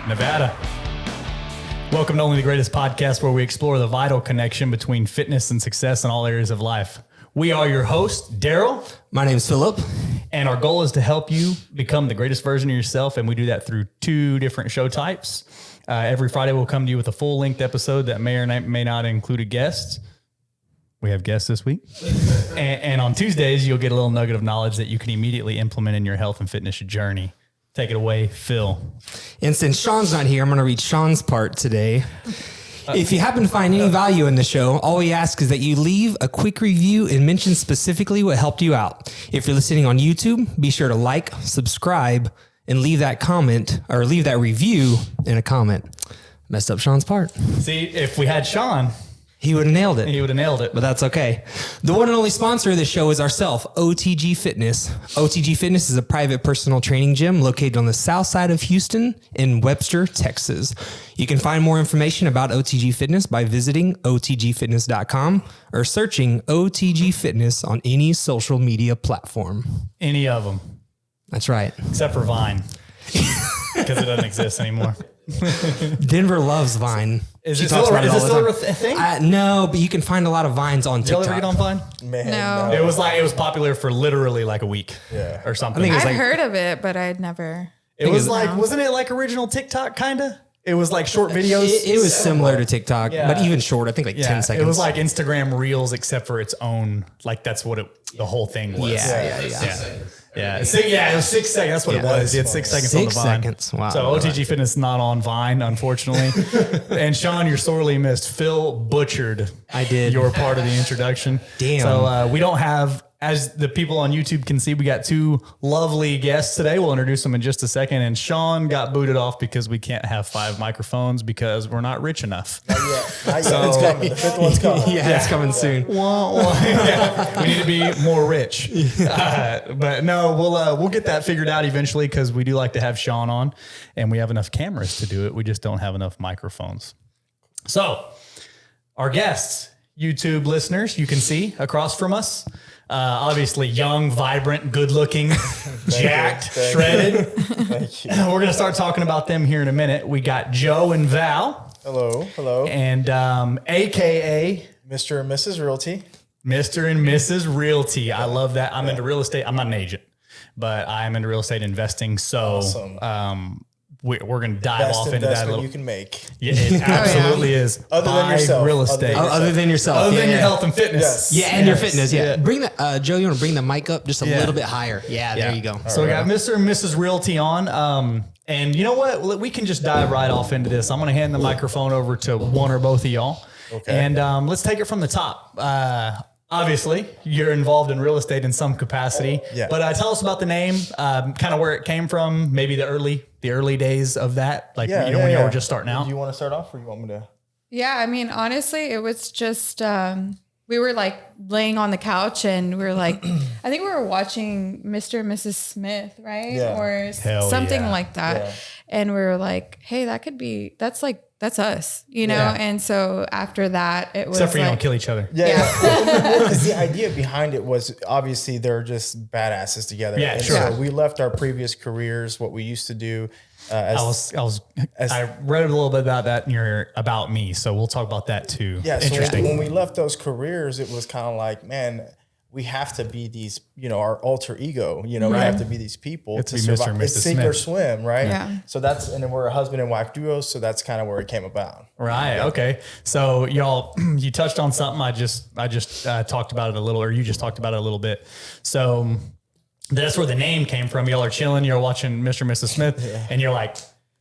Nevada. Welcome to Only the Greatest podcast, where we explore the vital connection between fitness and success in all areas of life. We are your hosts, Daryl. My name is Philip. And our goal is to help you become the greatest version of yourself. And we do that through two different show types. Every Friday, we'll come to you with a full-length episode that may or may not include a guest. We have guests this week. and on Tuesdays, you'll get a little nugget of knowledge that you can immediately implement in your health and fitness journey. Take it away, Phil. And since Sean's not here, I'm going to read Sean's part today. If you happen to find any value in the show, all we ask is that you leave a quick review and mention specifically what helped you out. If you're listening on YouTube, be sure to like, subscribe, and leave that comment or leave that review in a comment. Messed up Sean's part. See, if we had Sean, he would have nailed it. He would have nailed it. But that's okay. The one and only sponsor of this show is ourselves, OTG Fitness. OTG Fitness is a private personal training gym located on the south side of Houston in Webster, Texas. You can find more information about OTG Fitness by visiting otgfitness.com or searching OTG Fitness on any social media platform. Any of them. That's right. Except for Vine, because it doesn't exist anymore. Denver loves Vine. Is it still a thing? No, but you can find a lot of Vines on TikTok. Did you ever get on Vine? Man, No. It was popular for literally like a week or something. I think it was I've heard of it, but I'd never. It was like, wasn't it like original TikTok kind of? It was like short videos. It was similar to TikTok, but even short. I think like 10 seconds. It was like Instagram Reels, except for its own. Like that's what the whole thing was. Yeah. It was 6 seconds. That's what it was. You had 6 seconds on the 6 Vine. seconds. Wow. So OTG Fitness not on Vine, unfortunately. And Sean, you're sorely missed. Phil butchered. I did. Your part of the introduction. Damn. So we don't have, as the people on YouTube can see, we got two lovely guests today. We'll introduce them in just a second. And Sean got booted off because we can't have 5 microphones because we're not rich enough. Not yet. It's coming. The fifth one's coming. It's coming soon. We need to be more rich. But no, we'll get that figured out eventually because we do like to have Sean on and we have enough cameras to do it. We just don't have enough microphones. So our guests, YouTube listeners, you can see across from us. Obviously young, vibrant, good looking, jacked, shredded. Thank you. We're going to start talking about them here in a minute. We got Joe and Val. Hello. And AKA Mr. and Mrs. Realty. Mr. and Mrs. Realty. I love that. I'm into real estate. I'm not an agent, but I'm into real estate investing. So Awesome. We're going to dive Best off into that a investment little. you can make. Yeah, it absolutely is. Other than Buy yourself. real estate. Other than yourself. Other than your health and fitness. Yes. Yeah, and your Yes. fitness. Yeah. Bring the Joe, you want to bring the mic up just a Yeah. little bit higher? Yeah, there you go. So we got Mr. and Mrs. Realty on. And you know what? We can just dive right off into this. I'm going to hand the microphone over to one or both of y'all. Okay. And let's take it from the top. Obviously, you're involved in real estate in some capacity. Yeah. But tell us about the name, kind of where it came from, maybe the early days of that, like when you were just starting out. Do you want to start off or you want me to? Yeah, I mean, honestly, it was just we were like laying on the couch and we were like, I think we were watching Mr. and Mrs. Smith, right? Yeah. Or Hell something yeah. like that. Yeah. And we were like, hey, that's us, you know? Yeah. And so after that, it was Except for you like, don't kill each other. Yeah. Because the idea behind it was obviously they're just badasses together. Yeah, and sure. So we left our previous careers, what we used to do. I read a little bit about that in your About Me, so we'll talk about that too. Yeah. So Interesting. when we left those careers, it was kind of like, man, we have to be these, our alter ego, we have to be these people It's to be Mr. survive. and It's Mrs. sink or Smith. swim, right? Yeah. So and then we're a husband and wife duo. So that's kind of where it came about. Right. Okay. So y'all, you touched on something. I just talked about it a little, or you just talked about it a little bit. So that's where the name came from. Y'all are chilling. You're watching Mr. and Mrs. Smith and you're like,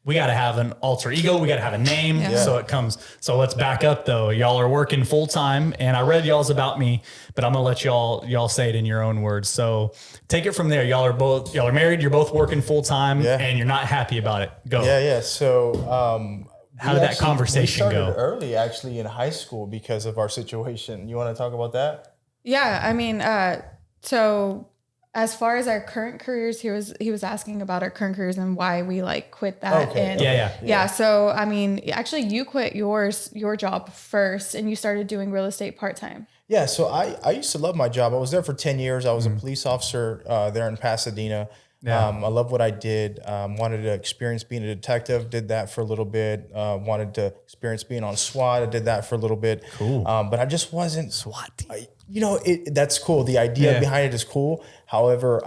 we got to have an alter ego. We got to have a name. Yeah. So it comes. So let's back up though. Y'all are working full time and I read y'all's About Me, but I'm going to let y'all say it in your own words. So take it from there. Y'all are married. You're both working full time and you're not happy about it. Go. Yeah. So, how did that conversation we started go? early actually in high school because of our situation. You want to talk about that? Yeah, I mean, so as far as our current careers, he was asking about our current careers and why we like quit that. Okay. And Yeah. So, I mean, actually you quit your job first and you started doing real estate part-time. Yeah. So I used to love my job. I was there for 10 years. I was a police officer there in Pasadena. Yeah. I love what I did. Wanted to experience being a detective, did that for a little bit. Wanted to experience being on SWAT, I did that for a little bit. Cool. But I just wasn't SWAT team. That's cool. The idea behind it is cool. However,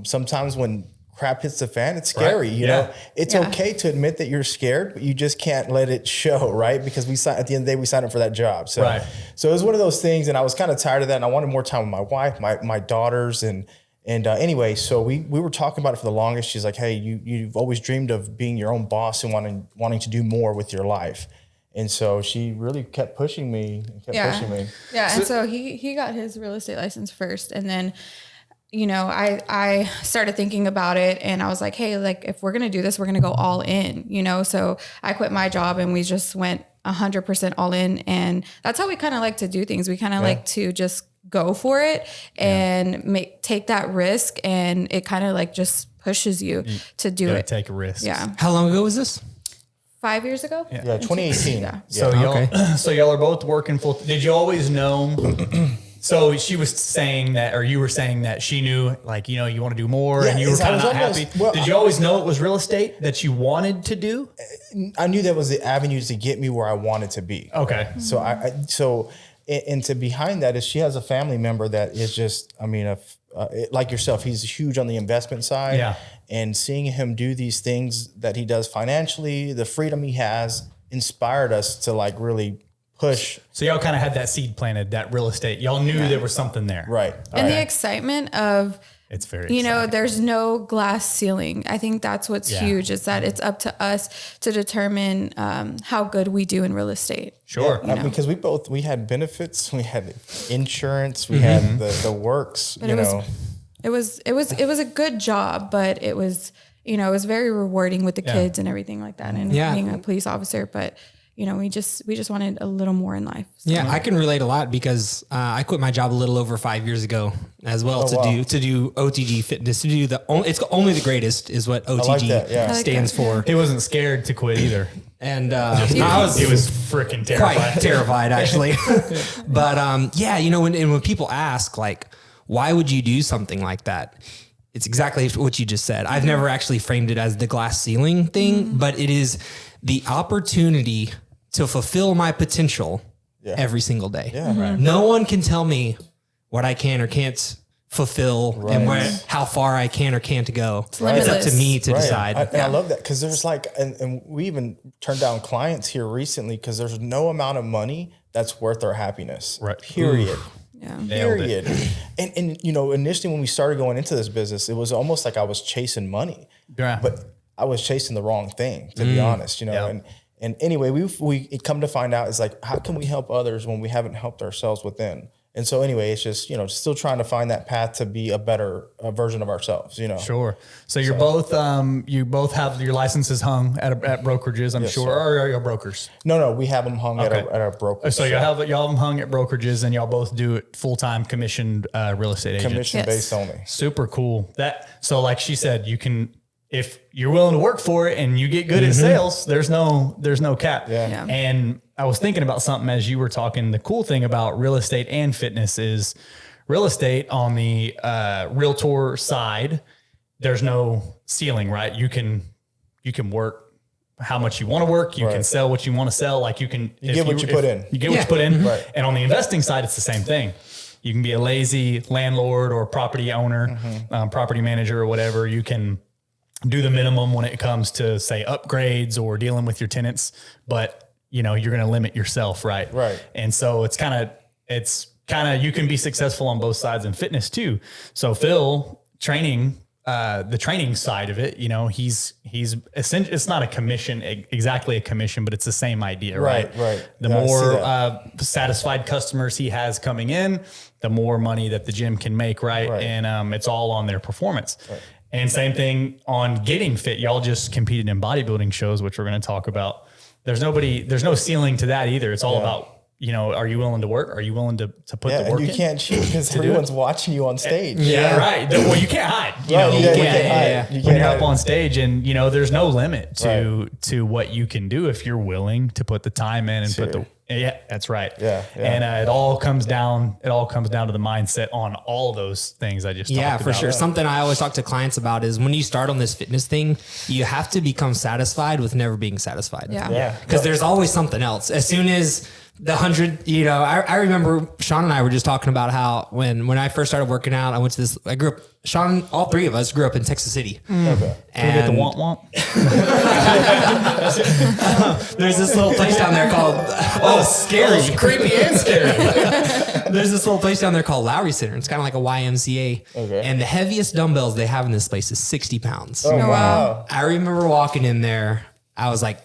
sometimes when crap hits the fan, it's scary. You know, it's okay to admit that you're scared, but you just can't let it show, right? Because at the end of the day, we signed up for that job. So it was one of those things, and I was kind of tired of that, and I wanted more time with my wife, my daughters, and anyway, so we were talking about it for the longest. She's like, hey, you've always dreamed of being your own boss and wanting to do more with your life. And so she really kept pushing me. Yeah, and so he got his real estate license first, and then I started thinking about it, and I was like, hey, like if we're going to do this, we're going to go all in, so I quit my job and we just went 100% all in. And that's how we kind of like to do things. We kind of like to just go for it and take that risk. And it kind of like just pushes you to do it. Take a risk. Yeah. How long ago was this? 5 years ago? Yeah, 2018. Yeah. So y'all are both working full. Did you always know? So she was saying that, or you were saying that she knew, like, you want to do more, and you were kind of not happy. Well, did you always know it was real estate that you wanted to do? I knew that was the avenue to get me where I wanted to be. Okay. So and to behind that is she has a family member that is just, like yourself, he's huge on the investment side. Yeah. And seeing him do these things that he does financially, the freedom he has, inspired us to like really push. So y'all kind of had that seed planted, that real estate. Y'all knew there was something there. Right. And the excitement of, it's very exciting. There's no glass ceiling. I think that's what's huge, is that it's up to us to determine how good we do in real estate. Sure. Because we had benefits, we had insurance, we had the works, But it was a good job, but it was, it was very rewarding with the kids and everything like that. And being a police officer, but we just wanted a little more in life. So. Yeah, I can relate a lot because I quit my job a little over 5 years ago as well to do OTG fitness, to do it's only the greatest is what OTG stands for. He wasn't scared to quit either. And he was freaking terrified. Quite terrified actually. But when people ask like, why would you do something like that? It's exactly what you just said. I've never actually framed it as the glass ceiling thing, but it is the opportunity to fulfill my potential every single day. Yeah, right. No one can tell me what I can or can't fulfill and how far I can or can't go. It's up to me to decide. I love that because there's and we even turned down clients here recently because there's no amount of money that's worth our happiness. Right. Period. Oof. Yeah. Period. And initially when we started going into this business, it was almost like I was chasing money. Yeah. But I was chasing the wrong thing, to be honest, and anyway, we come to find out, it's like, how can we help others when we haven't helped ourselves within? And so anyway, it's just, still trying to find that path to be a better version of ourselves, Sure. So you're both, you both have your licenses hung at brokerages, I'm sure, or are you brokers? No, we have them hung at our brokerage. So y'all have them hung at brokerages and y'all both do it full-time commissioned real estate agents. Commission based only. Super cool. So like she said, you can, if you're willing to work for it and you get good at sales, there's no cap. Yeah. And I was thinking about something as you were talking. The cool thing about real estate and fitness is real estate on the realtor side, there's no ceiling, right? You can work how much you want to work. You can sell what you want to sell. Like you get what you put in. You get what you put in. Right. And on the investing side, it's the same thing. You can be a lazy landlord or property owner, property manager or whatever. You can do the minimum when it comes to say upgrades or dealing with your tenants, but you're going to limit yourself. Right. Right. And so it's kind of, you can be successful on both sides in fitness too. So Phil training, the training side of it, he's essentially, it's not a commission, exactly a commission, but it's the same idea, right? Right. The more satisfied customers he has coming in, the more money that the gym can make. Right. And it's all on their performance. Right. And same thing on getting fit. Y'all just competed in bodybuilding shows, which we're going to talk about. There's no ceiling to that either. It's all about, are you willing to work? Are you willing to put the work and you in? can't cheat because everyone's watching you on stage. Yeah, right. Well, you can't hide. You can't hide. You when can't you're hide. up on stage, and there's no limit to what you can do if you're willing to put the time in and put the. Yeah, that's right. Yeah. And it all comes down. It all comes down to the mindset on all those things I just talked about. For sure. Something I always talk to clients about is when you start on this fitness thing, you have to become satisfied with never being satisfied. Yeah. Because there's always something else. As soon as the 100, I remember Sean and I were just talking about how when I first started working out, I grew up, Sean, all three of us grew up in Texas City. Okay. Can we get the womp? There's this little place down there called, scary. It's creepy and scary. There's this little place down there called Lowry Center. It's kind of like a YMCA. Okay. And the heaviest dumbbells they have in this place is 60 pounds. Oh, wow. I remember walking in there. I was like,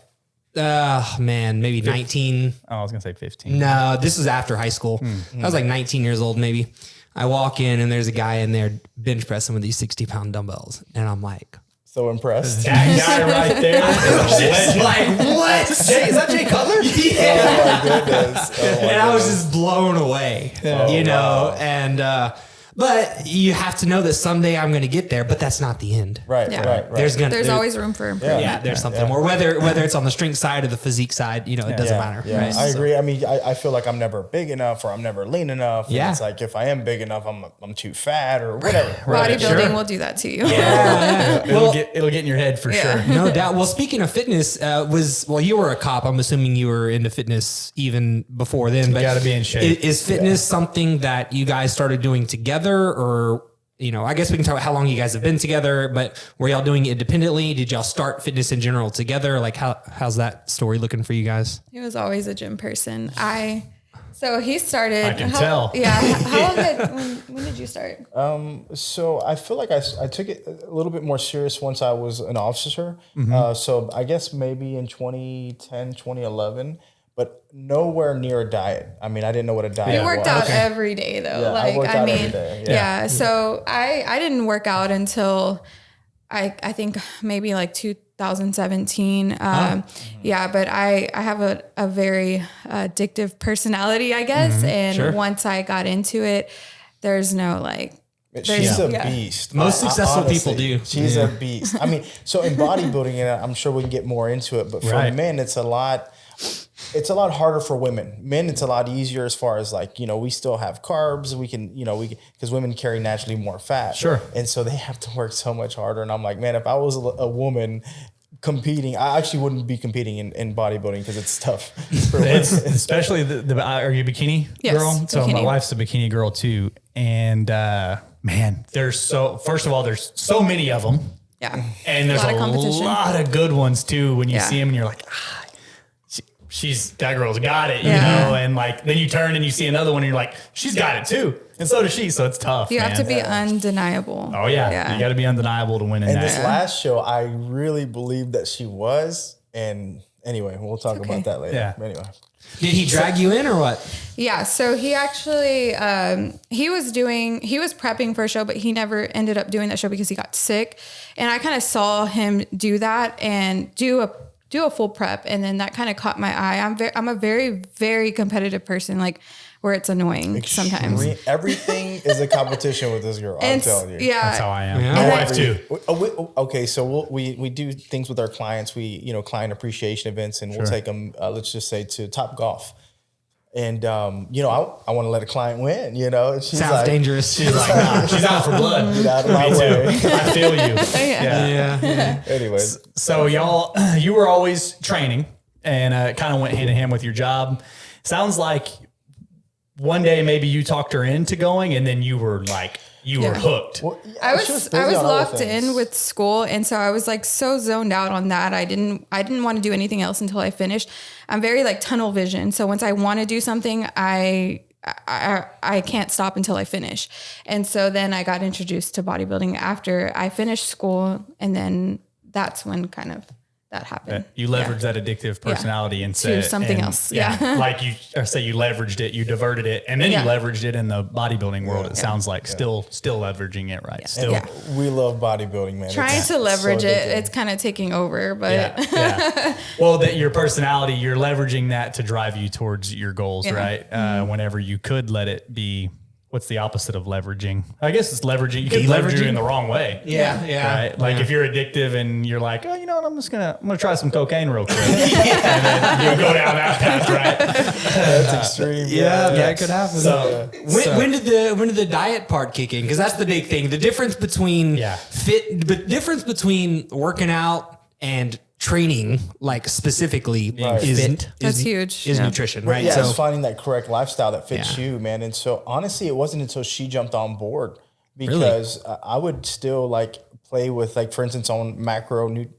maybe 19. Oh, I was gonna say 15. No, this was after high school. I was like 19 years old, maybe. I walk in and there's a guy in there bench pressing with these 60-pound dumbbells. And I'm like, So impressed. That guy right there is a legend. like, what? Is that Jay Cutler? Yeah. Oh my goodness. And I was just blown away, wow. and, but you have to know that someday I'm going to get there, but that's not the end. Right. There's always room for improvement. Yeah, there's something more. Whether it's on the strength side or the physique side, it doesn't matter. Yeah, Right? I agree. I mean, I feel like I'm never big enough or I'm never lean enough. And Yeah. it's like if I am big enough, I'm too fat or whatever. Bodybuilding will do that to you. It'll get in your head for sure. No doubt. Well, speaking of fitness, you were a cop. I'm assuming you were into fitness even before then. But You gotta be in shape. Is fitness something that you guys started doing together, or I guess we can talk about how long you guys have been together? But were y'all doing it independently? Did y'all start fitness in general together? Like how's that story looking for you guys? He was always a gym person. So he started. I can tell. Yeah. How long when did you start? So I feel like I took it a little bit more serious once I was an officer. So I guess maybe in 2010, 2011, but nowhere near a diet. I mean, I didn't know what a diet was. We worked out every day though. Yeah, I worked out every day. Yeah. So I didn't work out until I think maybe like 2017. Yeah, but I have a very addictive personality, I guess. And once I got into it, there's no She's a beast. Most successful people do. She's a beast. I mean, so in bodybuilding, and I'm sure we can get more into it, but for men, it's a lot harder for women. Men, it's a lot easier as far as we still have carbs. We can, because women carry naturally more fat. Sure. And so they have to work so much harder. And I'm like, man, if I was a woman competing, I actually wouldn't be competing in bodybuilding because it's tough. It's especially are you a bikini girl? So bikini. my wife's a bikini girl too. And man, first of all, there's so many of them. Yeah. And there's a lot of good ones too when you see them and you're like, that girl's got it, and then you turn and you see another one and you're like, she's got it too. And so does she. So it's tough. You have to be undeniable. Oh yeah. You got to be undeniable to win in that. And this last show, I really believed that she was. And anyway, we'll talk about that later. Yeah. Anyway. Did he drag you in or what? Yeah. So he actually, he was prepping for a show, but he never ended up doing that show because he got sick. And I kind of saw him do that and do a full prep. And then that kind of caught my eye. I'm a very, very competitive person, where it's annoying sometimes. Everything is a competition with this girl. I'm telling you. Yeah. That's how I am. Yeah. My wife too. Okay, so we do things with our clients. We client appreciation events, and we'll take them. Let's just say to Top Golf, and I want to let a client win. And she's Sounds dangerous. She's like, nah, she's out for blood. Get out of my way. I feel you. Yeah. Anyways, so you were always training and kind of went hand in hand with your job. Sounds like one day maybe you talked her into going, and then you were hooked. well, I was busy on other locked things. in with school, and so I was so zoned out on that. I didn't want to do anything else until I finished. I'm very tunnel vision, so once I want to do something, I can't stop until I finish. And so then I got introduced to bodybuilding after I finished school, and then that's when kind of that happen. You leverage that addictive personality and to something else. Yeah. Like you say you leveraged it, you diverted it, and then you leveraged it in the bodybuilding world. It sounds like still leveraging it, right? Still. Yeah. We love bodybuilding, man. Trying to leverage it, it's kind of taking over, but Well, that your personality, you're leveraging that to drive you towards your goals, right? Whenever you could let it be. What's the opposite of leveraging? I guess it's leveraging. You can leverage it in the wrong way. Yeah. Right? Like if you're addictive and you're like, oh, you know what? I'm gonna try some cocaine real quick, and then you go down that path, right? That's extreme. That could happen. So when did the diet part kick in? Because that's the big thing. The difference between difference between working out and training, like specifically, that's huge. Is nutrition, right? Yeah, So it's finding that correct lifestyle that fits you, man. And so honestly, it wasn't until she jumped on board because I would still like play with, like, for instance, on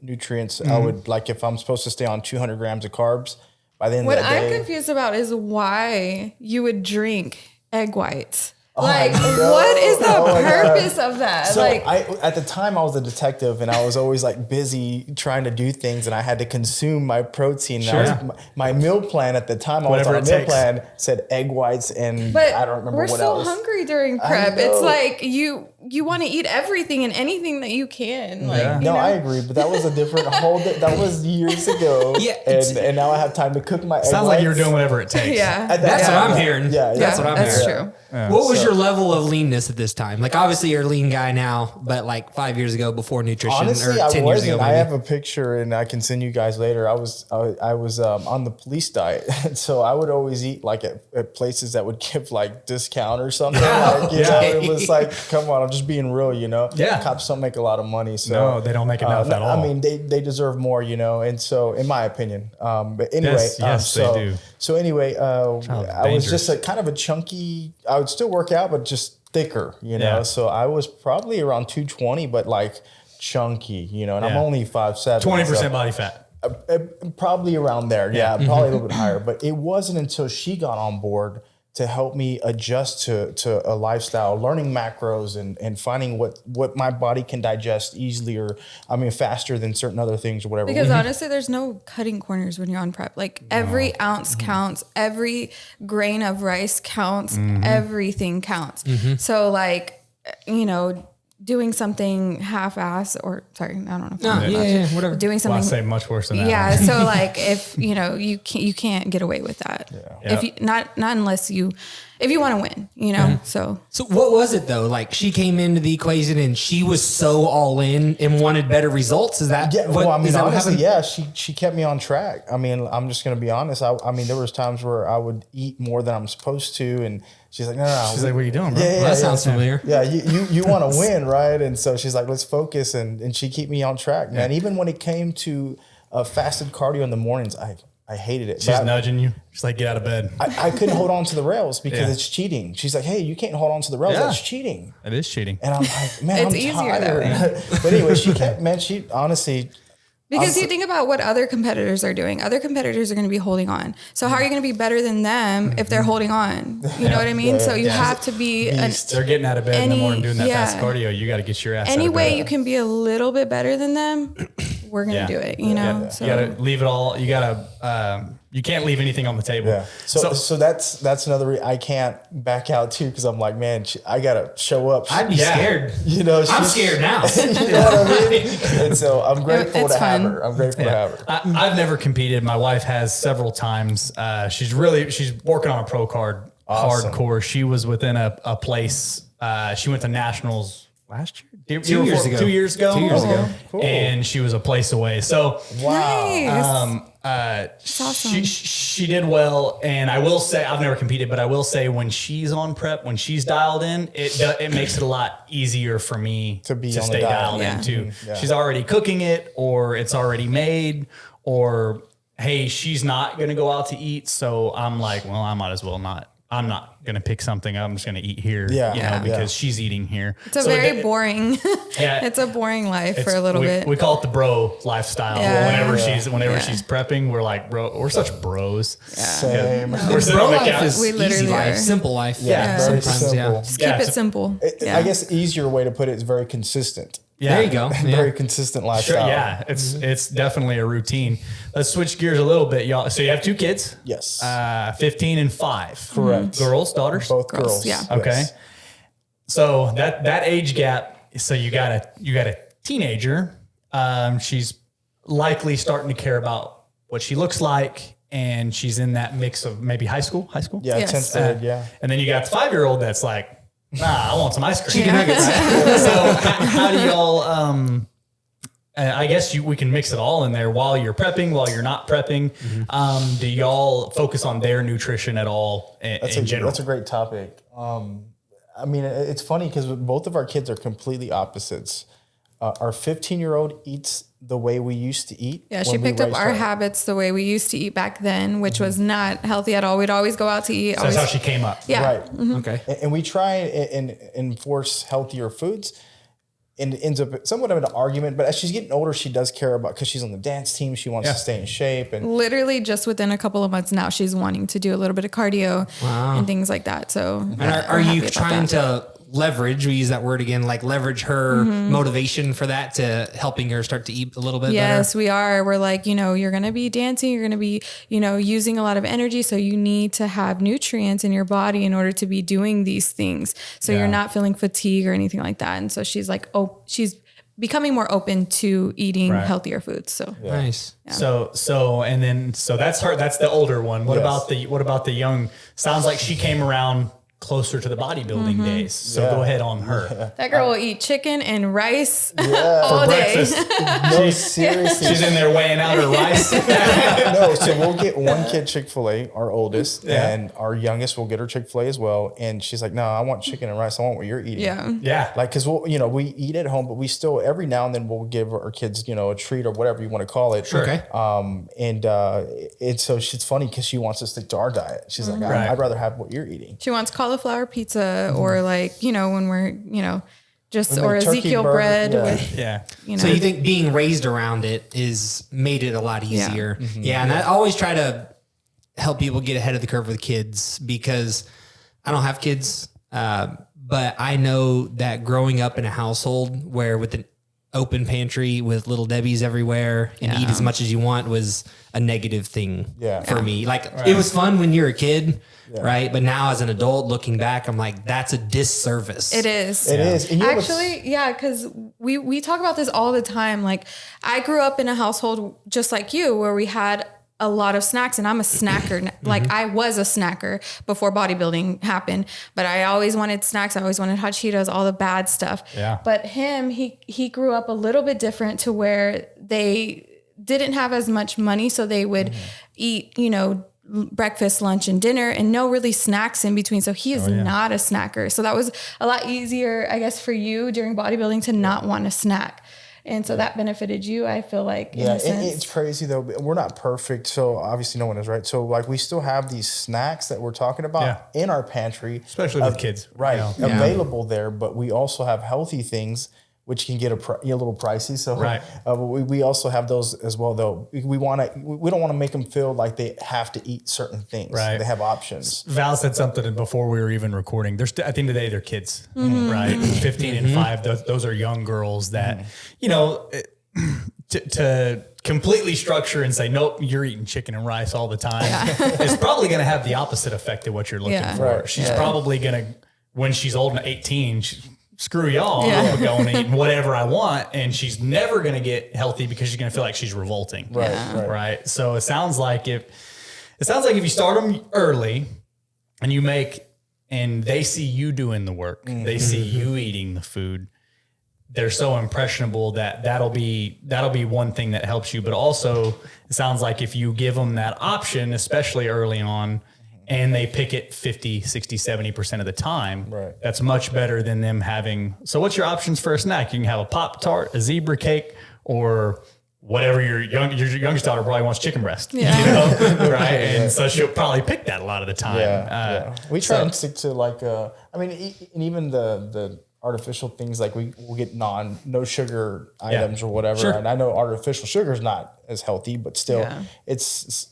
nutrients. I would, like, if I'm supposed to stay on 200 grams of carbs by the end of the day. What I'm confused about is why you would drink egg whites. Like, what is the purpose of that? So like, at the time I was a detective and I was always like busy trying to do things and I had to consume my protein. And my meal plan at the time, I was on a meal plan, said egg whites and I don't remember what else. We're so hungry during prep. It's like you want to eat everything and anything that you can. Like, I agree, but that was a different that was years ago. And now I have time to cook my egg sounds whites. like you're doing whatever it takes. That's what I'm hearing. That's what I'm hearing. That's true. What was your level of leanness at this time? Like, obviously you're a lean guy now, but like 5 years ago before nutrition, honestly, or 10 years ago, maybe. I have a picture and I can send you guys later. I was on the police diet. So I would always eat like at places that would give like discount or something. Like, you know, it was like, come on, I'm just being real, you know? Yeah. Cops don't make a lot of money. So no, they don't make enough at all. I mean, they deserve more, you know? And so in my opinion, but anyway, yes, they do. So anyway, I was just a kind of a chunky, I would still work out, but just thicker, you know? Yeah. So I was probably around 220, but like chunky, you know, and I'm only 5'7". 20% body fat. Probably around there. Yeah, probably a little bit higher. But it wasn't until she got on board to help me adjust to a lifestyle, learning macros and finding what my body can digest easily or, I mean, faster than certain other things or whatever. Because honestly, there's no cutting corners when you're on prep. Like every ounce counts, every grain of rice counts, everything counts. So like, you know, doing something half-ass or sorry, I don't know. Whatever. Doing something. Well, I say much worse than that. Yeah. So like if, you know, you can't get away with that. Yeah. If you, not unless you, if you want to win, you know, So what was it though? Like she came into the equation and she was so all in and wanted better results. Is that? Yeah. Well, I mean, honestly, she kept me on track. I mean, I'm just going to be honest. I mean, there was times where I would eat more than I'm supposed to. And she's like, no. She's like, what are you doing, bro? That sounds familiar. Yeah. You want to win, right? And so she's like, let's focus. And she kept me on track, man. Even when it came to fasted cardio in the mornings, I hated it. She's nudging you. She's like, get out of bed. I couldn't hold on to the rails because it's cheating. She's like, hey, you can't hold on to the rails. That's cheating. It is cheating. And I'm like, man, It's I'm easier tired. But anyway, she honestly. because you think about what other competitors are doing. Other competitors are going to be holding on. So how are you going to be better than them if they're holding on? You know what I mean? So you have to be. They're getting out of bed in the morning doing that fast cardio. You got to get your ass any out of way bed. you can be a little bit better than them, we're going to do it, you know? So. You got to leave it all. You got to, you can't leave anything on the table. Yeah. So that's another reason I can't back out too, because I'm like, man, I gotta show up. I'd be scared. You know, I'm scared now. You know what I mean? And so I'm grateful to have her. I'm grateful to have her. I've never competed. My wife has several times. She's working on a pro card hardcore. She was within a place. She went to nationals last year. 2 years ago. 2 years ago. 2 years ago. Cool. And she was a place away. So Nice. That's awesome. she did well, and I will say I've never competed, but I will say when she's on prep, when she's dialed in, it makes it a lot easier for me to stay dialed in too. Yeah. She's already cooking it, or it's already made, or hey, she's not gonna go out to eat, so I'm like, well, I might as well not. I'm not going to pick something. I'm just going to eat here, because she's eating here. It's a very boring, it's a boring life for a little bit. We call it the bro lifestyle. Whenever she's prepping, we're like, bro, we're such bros. Yeah. Same. We're sitting on the couch. We literally easy life, are. simple life. Yeah. Very sometimes, simple. Just keep it simple. I guess the easier way to put it is very consistent. Yeah. There you go. Very consistent lifestyle. Sure, yeah, it's definitely a routine. Let's switch gears a little bit, y'all. So you have 2 kids? Yes. 15 and 5. Correct. Girls, daughters? Both girls. Yeah. Okay. Yes. So that age gap, so you got a teenager. She's likely starting to care about what she looks like, and she's in that mix of maybe high school. Yeah, Yes. 10th grade, yeah. And then you got the 5-year-old that's like, nah, I want some ice cream. Chicken nuggets. So how do y'all, I guess we can mix it all in there while you're prepping, while you're not prepping. Do y'all focus on their nutrition at all in general? That's a great topic. I mean, it's funny because both of our kids are completely opposites. Our 15-year-old eats the way we used to eat. Yeah, she picked up our habits the way we used to eat back then, which was not healthy at all. We'd always go out to eat. So that's how she came up. Yeah. Right. Okay. And we try and enforce healthier foods, and it ends up somewhat of an argument. But as she's getting older, she does care about, because she's on the dance team, she wants to stay in shape. And Literally just within a couple of months now, she's wanting to do a little bit of cardio and things like that. So And are you trying to leverage, we use that word again, like leverage her motivation for that to helping her start to eat a little bit better? Yes, we are. We're like, you're going to be dancing. You're going to be, using a lot of energy. So you need to have nutrients in your body in order to be doing these things. So you're not feeling fatigue or anything like that. And so she's like, she's becoming more open to eating healthier foods. So Nice. Yeah. So that's her. That's the older one. What about the young? Sounds like she came around closer to the bodybuilding days. So go ahead on her. that girl will eat chicken and rice yeah, all day. no, seriously. She's in there weighing out her rice. No, so we'll get one kid Chick-fil-A, our oldest, and our youngest will get her Chick-fil-A as well. And she's like, no, I want chicken and rice. I want what you're eating. Yeah. Yeah. Like, cause we eat at home, but we still, every now and then we'll give our kids, a treat or whatever you want to call it. Sure. Okay. And so it's funny because she wants to stick to our diet. She's like, I'd rather have what you're eating. She wants cauliflower pizza or like, when we're, just, We or make turkey Ezekiel burger, bread yeah. with, Yeah. So you think being raised around it is made it a lot easier? Yeah. And I always try to help people get ahead of the curve with kids, because I don't have kids, but I know that growing up in a household where with an open pantry with little Debbie's everywhere and eat as much as you want was a negative thing for me. Like it was fun when you were a kid, right? But now as an adult looking back, I'm like, that's a disservice. It is. It is. And Actually, because we talk about this all the time. Like I grew up in a household just like you, where we had a lot of snacks, and I'm a snacker. Like I was a snacker before bodybuilding happened, but I always wanted snacks. I always wanted hot Cheetos, all the bad stuff. Yeah. But he grew up a little bit different, to where they didn't have as much money. So they would eat, breakfast, lunch, and dinner, and no really snacks in between. So he is not a snacker. So that was a lot easier, I guess, for you during bodybuilding to not want a snack. And so that benefited you, I feel like. Yeah, it's crazy though. We're not perfect, so obviously no one is, right? So like we still have these snacks that we're talking about in our pantry, Especially with kids, right? Available there, but we also have healthy things which can get a little pricey. So we also have those as well, though. We don't want to make them feel like they have to eat certain things. Right. They have options. Val said something before we were even recording. At the end of the day, they're kids, right? 15 and 5. Those are young girls that, to completely structure and say, nope, you're eating chicken and rice all the time. It's probably going to have the opposite effect of what you're looking for. Right. She's probably going to, when she's old and 18, screw y'all, I'm going to eat whatever I want. And she's never going to get healthy because she's going to feel like she's revolting. Right. So it sounds like if you start them early and they see you doing the work, they see you eating the food, they're so impressionable that'll be one thing that helps you. But also it sounds like if you give them that option, especially early on, and they pick it 50, 60, 70% of the time, that's much better than them having. So what's your options for a snack? You can have a Pop-Tart, a zebra cake, or whatever your youngest daughter probably wants, chicken breast, right? And so she'll probably pick that a lot of the time. We try and stick to like, and even the artificial things, like we'll get no sugar items or whatever. And I know artificial sugar is not as healthy, but still it's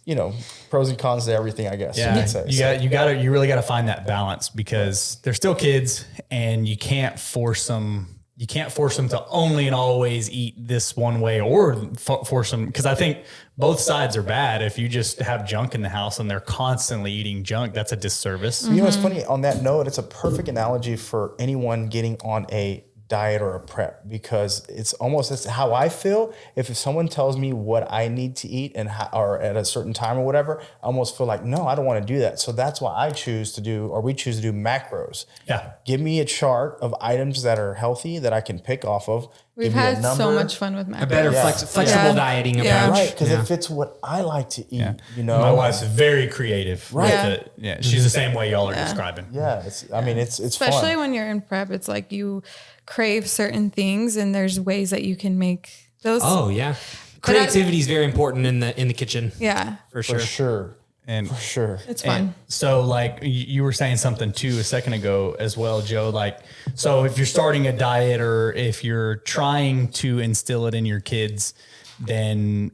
pros and cons to everything, I guess. You really got to find that balance, because they're still kids and you can't force them you can't force them to only and always eat this one way or force them. Cause I think both sides are bad. If you just have junk in the house and they're constantly eating junk, that's a disservice. You know, what's funny on that note, it's a perfect analogy for anyone getting on a diet or a prep, because it's almost, that's how I feel. If someone tells me what I need to eat and or at a certain time or whatever, I almost feel like, no, I don't want to do that. So that's why we choose to do macros. Yeah. Give me a chart of items that are healthy that I can pick off of. We've had so much fun with macros. A better flexible dieting approach. Right, because it fits what I like to eat. You know, my wife's very creative. Right. With it. Yeah, she's the same way y'all are describing. Yeah, it's especially fun. when you're in prep. It's like you crave certain things, and there's ways that you can make those. Oh yeah, creativity is very important in the kitchen. Yeah, for sure. For sure. And for sure. It's fun. So like you were saying something too a second ago as well, Joe, like, so if you're starting a diet or if you're trying to instill it in your kids, then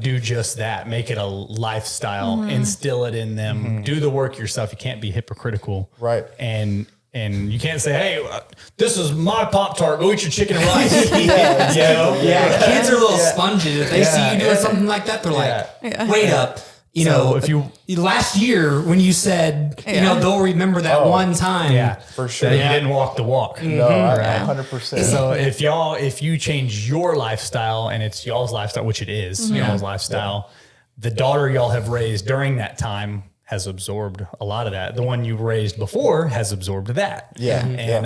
do just that. Make it a lifestyle, instill it in them, do the work yourself. You can't be hypocritical. Right. And you can't say, hey, this is my Pop-Tart. Go eat your chicken and rice. Kids are little sponges. If they see you doing something like that, they're like, wait up. You know, if you last year when you said, you know, they'll remember that one time. For sure. that you didn't walk the walk. No, 100%. So if you change your lifestyle and it's y'all's lifestyle, which it is y'all's lifestyle, the daughter y'all have raised during that time has absorbed a lot of that. The one you raised before has absorbed that. Yeah. And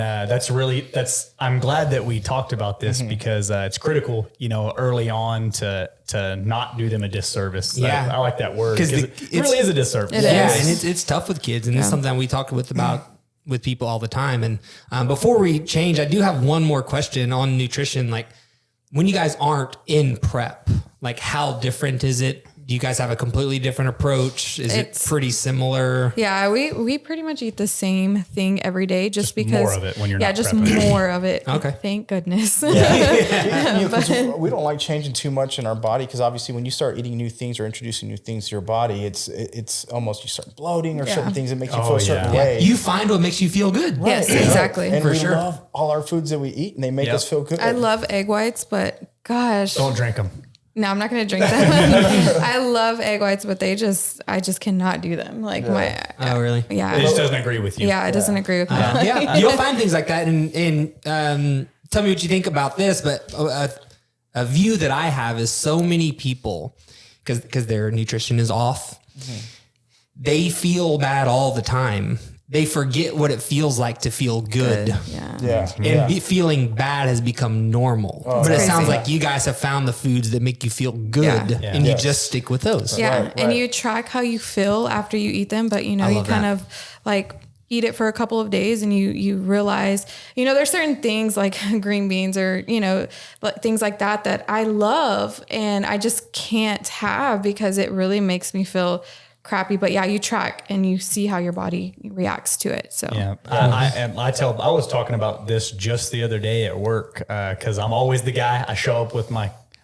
I'm glad that we talked about this because it's critical, you know, early on to not do them a disservice. Yeah. I like that word because it really is a disservice. It Yeah, is. and it's tough with kids, and it's something we talk about with people all the time. And before we change, I do have one more question on nutrition. Like, when you guys aren't in prep, like, how different is it? Do you guys have a completely different approach? Is it pretty similar? Yeah, we pretty much eat the same thing every day, just because more of it when you're not just prepping. more of it. Okay. Thank goodness. You know, 'cause we don't like changing too much in our body, because obviously when you start eating new things or introducing new things to your body, it's almost you start bloating or certain things that make you feel a certain way. You find what makes you feel good. Yes, exactly. And For we sure. love all our foods that we eat, and they make us feel good. I love egg whites, but gosh, Don't drink them. no, I'm not going to drink them. I love egg whites, but I just cannot do them. Like Oh, really? yeah. It just doesn't agree with you. Yeah, it doesn't agree with me. Yeah, you'll find things like that. And tell me what you think about this. But a view that I have is so many people, because their nutrition is off, they feel bad all the time. They forget what it feels like to feel good. And feeling bad has become normal. But it sounds like you guys have found the foods that make you feel good, and you just stick with those. Yeah, Right, and you track how you feel after you eat them, but you know, you kind of like eat it for a couple of days and you realize, you know, there's certain things like green beans or, you know, things like that I love and I just can't have because it really makes me feel crappy. But yeah, you track and you see how your body reacts to it. So yeah, I was talking about this just the other day at work because I'm always the guy. I show up with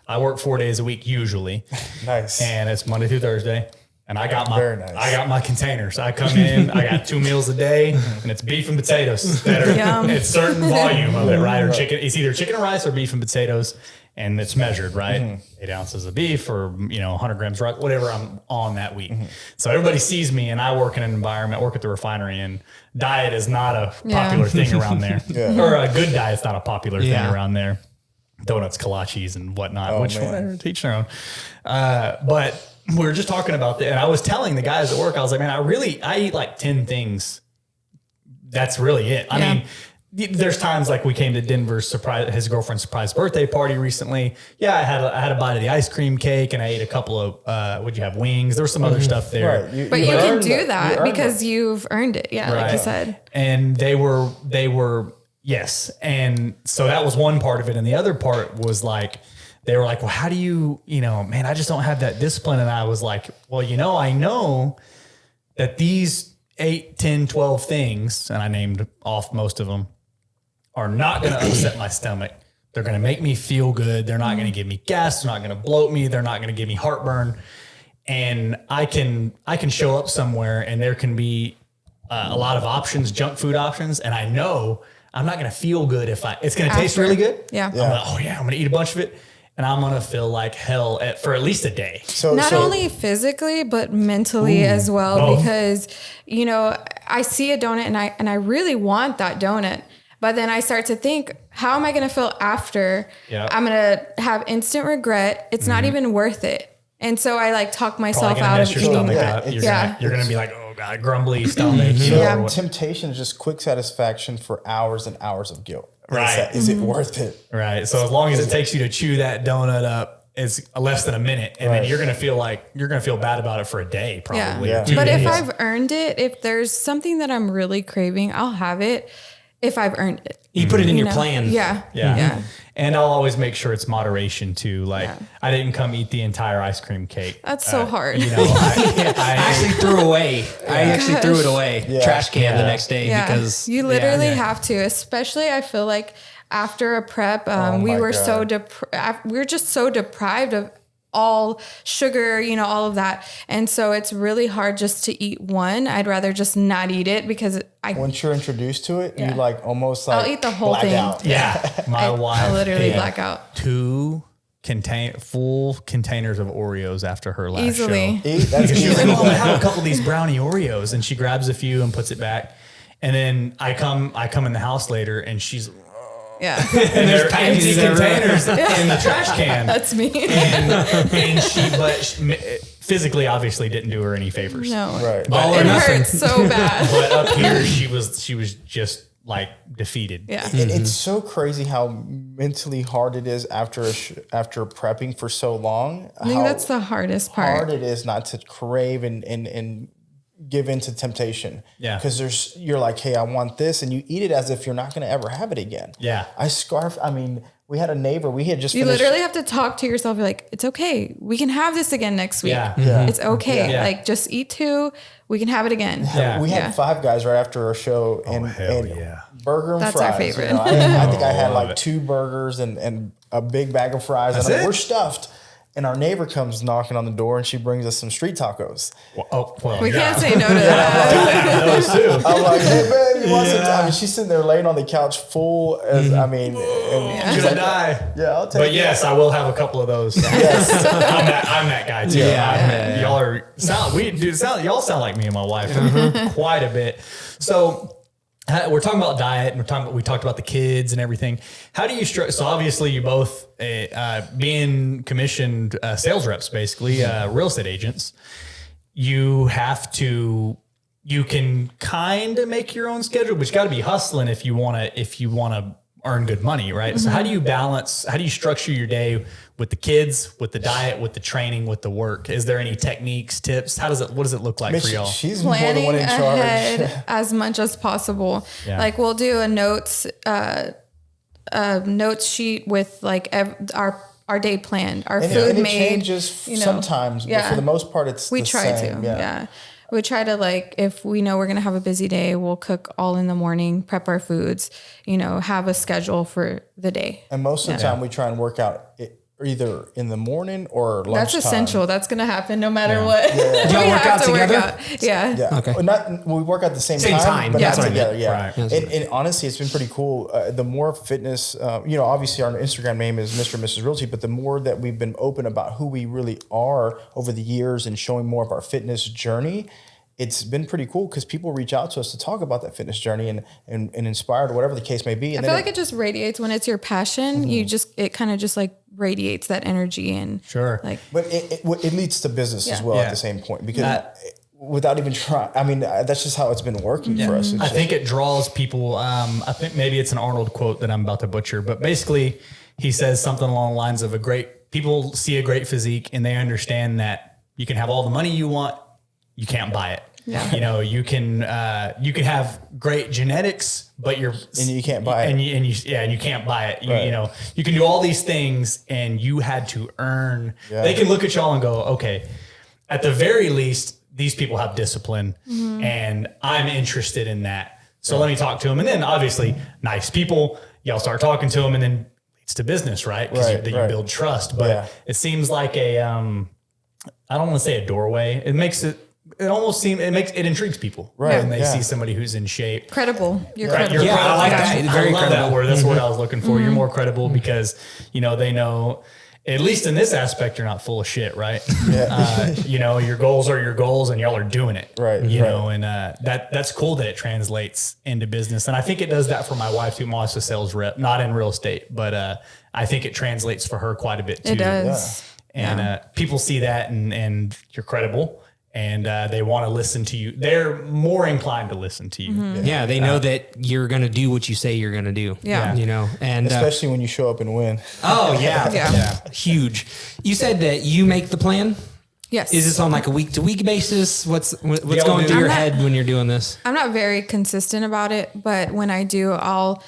I work 4 days a week usually. Nice. And it's Monday through Thursday. And I got Very nice. I got my containers. I come in, I got 2 meals a day, and it's beef and potatoes that are it's certain volume of it, right? Or chicken. It's either chicken and rice or beef and potatoes, and it's measured, right? 8 ounces of beef or 100 grams rice, whatever I'm on that week. So everybody sees me, and I work in an environment, work at the refinery, and diet is not a popular thing around there, or a good diet's not a popular thing around there. Donuts, kolaches, and whatnot, whatever, teach their own. But we were just talking about that, and I was telling the guys at work, I was like, man, I eat like 10 things. That's really it. I mean, there's times like we came to Denver's his girlfriend's surprise birthday party recently. Yeah, I had a bite of the ice cream cake, and I ate a couple of would you have wings? There was some other stuff there. Right. But you can do that because you've earned it. Yeah, like you said. And they were yes. And so that was one part of it. And the other part was like, they were like, well, how do you, man, I just don't have that discipline. And I was like, well, I know that these 8, 10, 12 things, and I named off most of them, are not going to upset my stomach. They're going to make me feel good. They're not going to give me gas. They're not going to bloat me. They're not going to give me heartburn. And I can show up somewhere and there can be a lot of options, junk food options. And I know I'm not going to feel good if it's going to taste really good. Yeah. I'm like, oh yeah, I'm going to eat a bunch of it. And I'm going to feel like hell for at least a day. So not only physically, but mentally as well, both. because, you know, I see a donut and I really want that donut. But then I start to think, how am I going to feel after? Yeah. I'm going to have instant regret. It's not even worth it. And so I like talk myself out of eating that. You're going to be like, oh God, grumbly stomach. You know, or temptation is just quick satisfaction for hours and hours of guilt. Right. Is it worth it? Right. So as long as it takes you to chew that donut up, it's less than a minute, and then you're gonna feel bad about it for a day, probably. Yeah. But if I've earned it, if there's something that I'm really craving, I'll have it if I've earned it. You put it in your plan. Yeah. And I'll always make sure it's moderation too. Like I didn't come eat the entire ice cream cake. That's so hard. You know, I actually threw away. I actually threw it away. Trash can the next day because you literally have to, especially I feel like after a prep, we were just so deprived of all sugar, you know, all of that. And so it's really hard just to eat one. I'd rather just not eat it because once you're introduced to it, you like almost like I'll eat the whole thing. out. Yeah. My wife. I literally black out. 2 full containers of Oreos after her last Easily. show. Because she was like, oh, I have a couple of these brownie Oreos. And she grabs a few and puts it back. And then I come in the house later and she's Yeah. and there's empty containers in the trash can. That's me. and she physically obviously didn't do her any favors. No. Right. All or it nothing. hurts so bad. But up here she was just like defeated. Yeah. It's so crazy how mentally hard it is after prepping for so long. I think that's the hardest part. Hard it is not to crave and give in to temptation. Yeah. Because you're like, hey, I want this, and you eat it as if you're not going to ever have it again. Yeah. We had a neighbor. We had just You finished. literally have to talk to yourself. You're like, it's okay. We can have this again next week. Yeah. It's okay. Yeah. Like just eat 2. We can have it again. Yeah. We had 5 guys right after our show, and burger and That's fries. our favorite. You know, I think I had like 2 burgers and a big bag of fries. That's and I'm like, it? we're stuffed. And our neighbor comes knocking on the door, and she brings us some street tacos. We can't say no to that. Those too. I'm like, hey man, you want some? I mean, she's sitting there laying on the couch, full as and She's she's gonna like, die. yeah, I'll take But it. yes, I will have a couple of those. Yes. I'm that guy too. Y'all sound like me and my wife quite a bit. So we're talking about diet, and we talked about the kids and everything. How do you so obviously you both being commissioned sales reps, basically real estate agents. You can kind of make your own schedule, but you got to be hustling if you want to earn good money, right? Mm-hmm. So how do you structure your day with the kids, with the diet, with the training, with the work? Is there any techniques, tips? What does it look like for y'all? She's Planning more the one in charge. ahead as much as possible. Yeah. Like we'll do a notes sheet with like our day planned, our food it made. Changes sometimes, but for the most part, it's we the try same. to. Yeah. We try to like, if we know we're going to have a busy day, we'll cook all in the morning, prep our foods, have a schedule for the day. And most of the time we try and work out either in the morning or lunchtime. That's essential. That's going to happen no matter what. Yeah. Y'all work out together? Yeah. Okay. We work at the same time, but not together. Yeah. Right. And honestly, it's been pretty cool. The more fitness, obviously our Instagram name is Mr. and Mrs. Realty, but the more that we've been open about who we really are over the years and showing more of our fitness journey, it's been pretty cool because people reach out to us to talk about that fitness journey and inspired, whatever the case may be. And I feel like it just radiates when it's your passion. Mm-hmm. It kind of just like radiates that energy and but it leads to business as well at the same point because without even trying, that's just how it's been working for us. I think it draws people. I think maybe it's an Arnold quote that I'm about to butcher, but basically he says something along the lines of people see a great physique and they understand that you can have all the money you want. You can't buy it. Yeah. You can have great genetics, but you can't buy it. And you can't buy it. You can do all these things and you had to earn. Yeah. They can look at y'all and go, okay, at the very least, these people have discipline and I'm interested in that. So let me talk to them. And then obviously nice people, y'all start talking to them and then it's to business, right? Because you build trust, but it seems like I don't want to say a doorway. It makes it it almost seems it intrigues people, Right, when they yeah. see somebody who's in shape. Credible. You're Right, credible. you're Yeah, I like that. I Very love that credible. word. That's the word I was looking for. You're more credible because, you know, they know, at least in this aspect, you're not full of shit, right? Yeah. You know, your goals are your goals and y'all are doing it. Right, You right. know, and that's cool that it translates into business. And I think it does that for my wife too. My wife's a sales rep, not in real estate, but I think it translates for her quite a bit too. It does. And people see that and you're credible. And they want to listen to you. They're more inclined to listen to you. Yeah, they know that you're going to do what you say you're going to do. Yeah. You know, and Especially when you show up and win. oh yeah, Yeah. huge. You said that you make the plan. Yes. Is this on like a week to week basis? What's Yeah, going through your I'm not- head when you're doing this? I'm not very consistent about it, but when I do, I'll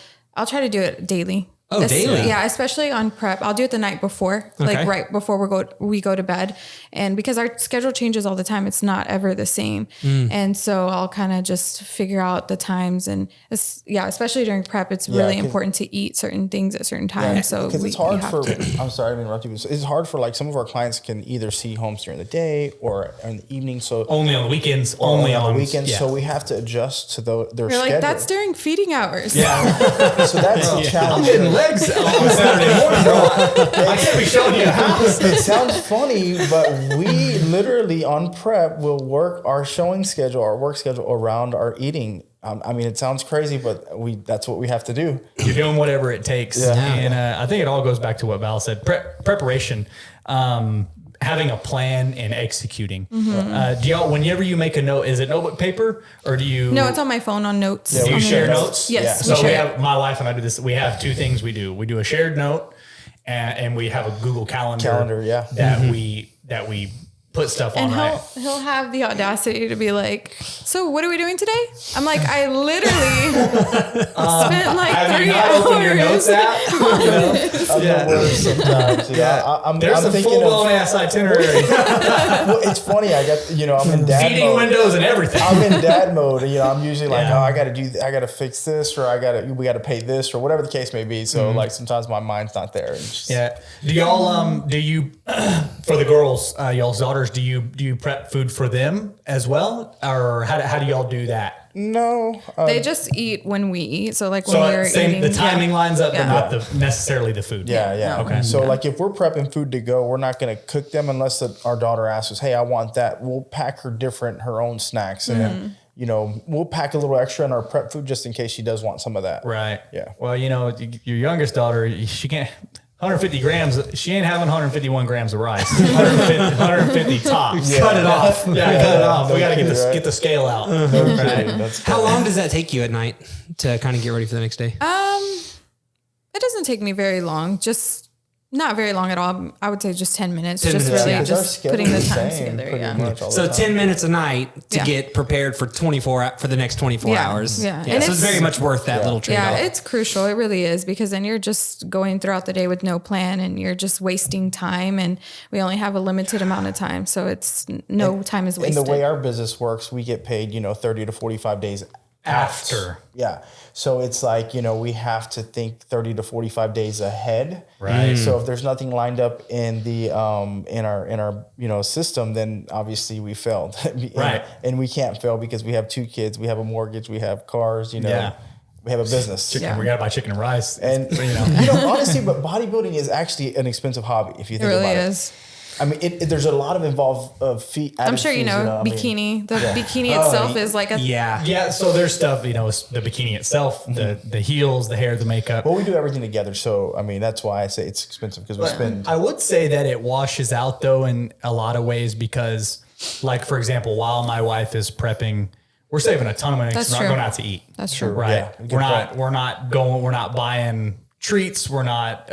try to do it daily. Oh, daily? Yeah, especially on prep. I'll do it the night before, Okay. like right before we go to bed. And because our schedule changes all the time, it's not ever the same. And so I'll kind of just figure out the times and especially during prep, it's really 'cause- important to eat certain things at certain times. So Because it's we hard have for, to. I'm sorry to interrupt you, but it's hard for like some of our clients can either see homes during the day or in the evening. So Only on the weekends. only on the weekends. Yeah. So we have to adjust to their We're schedule. like, that's during feeding hours. Yeah. So that's a I'm challenge. getting legs on Saturday morning, bro. I can't be showing you a house. It sounds funny, but we literally on prep will work our showing schedule, our work schedule around our eating. I mean, it sounds crazy, but that's what we have to do. You're doing whatever it takes. Yeah. And I think it all goes back to what Val said. Preparation, having a plan and executing. Do y'all, whenever you make a note, is it notebook paper or do you? No, it's on my phone on notes. Yeah, Do you on the share notes? Yes. Yeah. So we we share. have, my wife and I do this. We have two things we do. We do a shared note and we have a Google Calendar. Yeah. That we put stuff And on, right? he'll have the audacity to be like, so what are we doing today? I'm like, I literally spent like Have 3 you not opened your notes hours. app? You know? I'm the worst sometimes. Yeah. There's I'm a thinking full-blown of, ass itinerary. well, it's funny. I got, I'm in dad Feeding mode. windows and everything. I'm in dad mode. I'm usually like, Yeah. oh, I got to fix this, or we got to pay this, or whatever the case may be. So like sometimes my mind's not there. It's just, Yeah. Do y'all do you for the girls, y'all's daughters, do you prep food for them as well, or how do y'all do that? No. They just eat when we eat. So like when So we're same, eating. the timing lines up, Yeah. but not necessarily the food. Yeah. Okay. So like if we're prepping food to go, we're not going to cook them unless our daughter asks us, hey, I want that. We'll pack her own snacks. And then, we'll pack a little extra in our prep food just in case she does want some of that. Right. Yeah. Well, your youngest daughter, she can't. 150 grams. She ain't having 151 grams of rice. 150 tops. Cut it off. Yeah, cut it off. No We got to kidding, right? get the scale out. Right. That's How long does that take you at night to kind of get ready for the next day? It doesn't take me very long. Just not very long at all. I would say just 10 minutes. 10 just minutes, really yeah. 'Cause our just schedule's putting the the times same together. pretty Yeah. much all the So time. 10 minutes a night to Yeah. get prepared for for the next 24 Yeah, hours. yeah. And So it's it's- very much worth that little trade Yeah, off. it's crucial. It really is, because then you're just going throughout the day with no plan and you're just wasting time, and we only have a limited amount of time. So it's no time is And wasted. the way our business works, we get paid, 30 to 45 days After. Yeah. So it's like, we have to think 30 to 45 days ahead. Right. So if there's nothing lined up in the in our system, then obviously we failed. Right. And we can't fail because we have 2 kids, we have a mortgage, we have cars, Yeah. we have a business. Yeah. We got to buy chicken and rice. And honestly, but bodybuilding is actually an expensive hobby if you it think really about it. is. I mean, there's a lot of involved feet. I'm sure you know, bikini. The bikini itself is like a Yeah. Yeah, so there's stuff, it's the bikini itself, the heels, the hair, the makeup. Well, we do everything together. So, I mean, that's why I say it's expensive, because we spend. I would say that it washes out though in a lot of ways because, like, for example, while my wife is prepping, we're saving a ton of money because That's we're not true. going out to eat. That's true. Right. Yeah, good point. We're not buying treats. We're not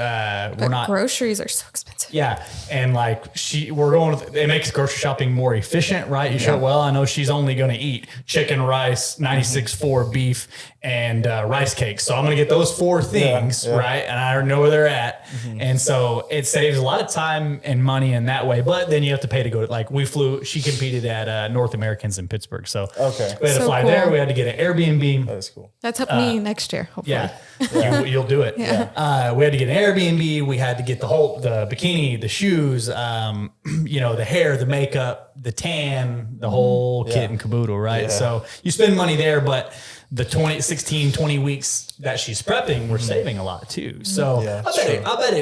groceries are so expensive. Yeah, and like it makes grocery shopping more efficient, right? You show, well, I know she's only going to eat chicken, rice, 96.4 beef, and rice cakes. So I'm going to get those 4 things, right? And I know where they're at. And so it saves a lot of time and money in that way. But then you have to pay to go she competed at North Americans in Pittsburgh. So Okay. we had to So fly cool. there. We had to get an Airbnb. That's cool. That's up me next year, hopefully. Yeah. you'll do it. Yeah. We had to get an Airbnb. We had to get the bikini, the shoes, the hair, the makeup, the tan, the whole kit and caboodle, right? Yeah. So you spend money there, but the 20 weeks that she's prepping, we're saving a lot too. So I bet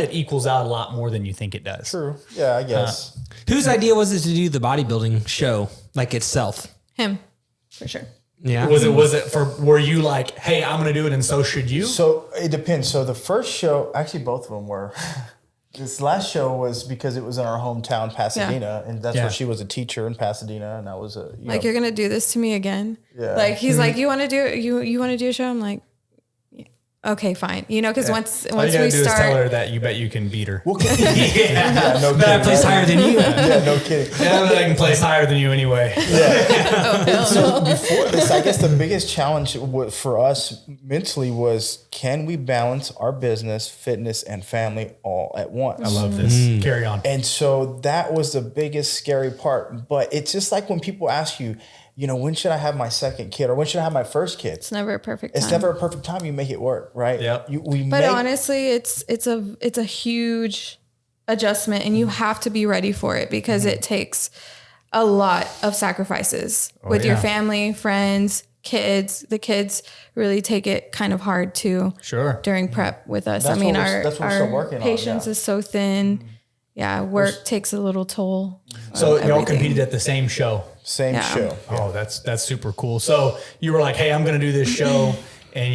it equals out a lot more than you think it does. True. Yeah, I guess. Whose idea was it to do the bodybuilding show like itself? Him, for sure. Yeah. Were you like, hey, I'm going to do it and so should you? So it depends. So the first show, actually both of them were. This last show was because it was in our hometown, Pasadena, and that's where she was a teacher in Pasadena, and I was you're gonna do this to me again. Yeah. Like he's like, you want to do you want to do a show? I'm like, okay, fine. Because once All you gotta we do start, is tell her that you bet you can beat her. no kidding. But I place higher than you. Yeah, no kidding. Yeah, but I can place higher than you anyway. So before this, I guess the biggest challenge for us mentally was, can we balance our business, fitness, and family all at once? I love this. Carry on. And so that was the biggest scary part. But it's just like when people ask you, when should I have my second kid or when should I have my first kid? it's never a perfect time. It's never a perfect time. You make it work, right? Yep. But honestly, it's a huge adjustment, and you have to be ready for it because it takes a lot of sacrifices with your family, friends, kids. The kids really take it kind of hard too. Sure. During prep with us. That's I mean, what we're still working our on, patience is so thin. Yeah, work takes a little toll. So y'all everything. competed at the same show. Same show. Oh, that's super cool. So you were like, hey, I'm going to do this show. And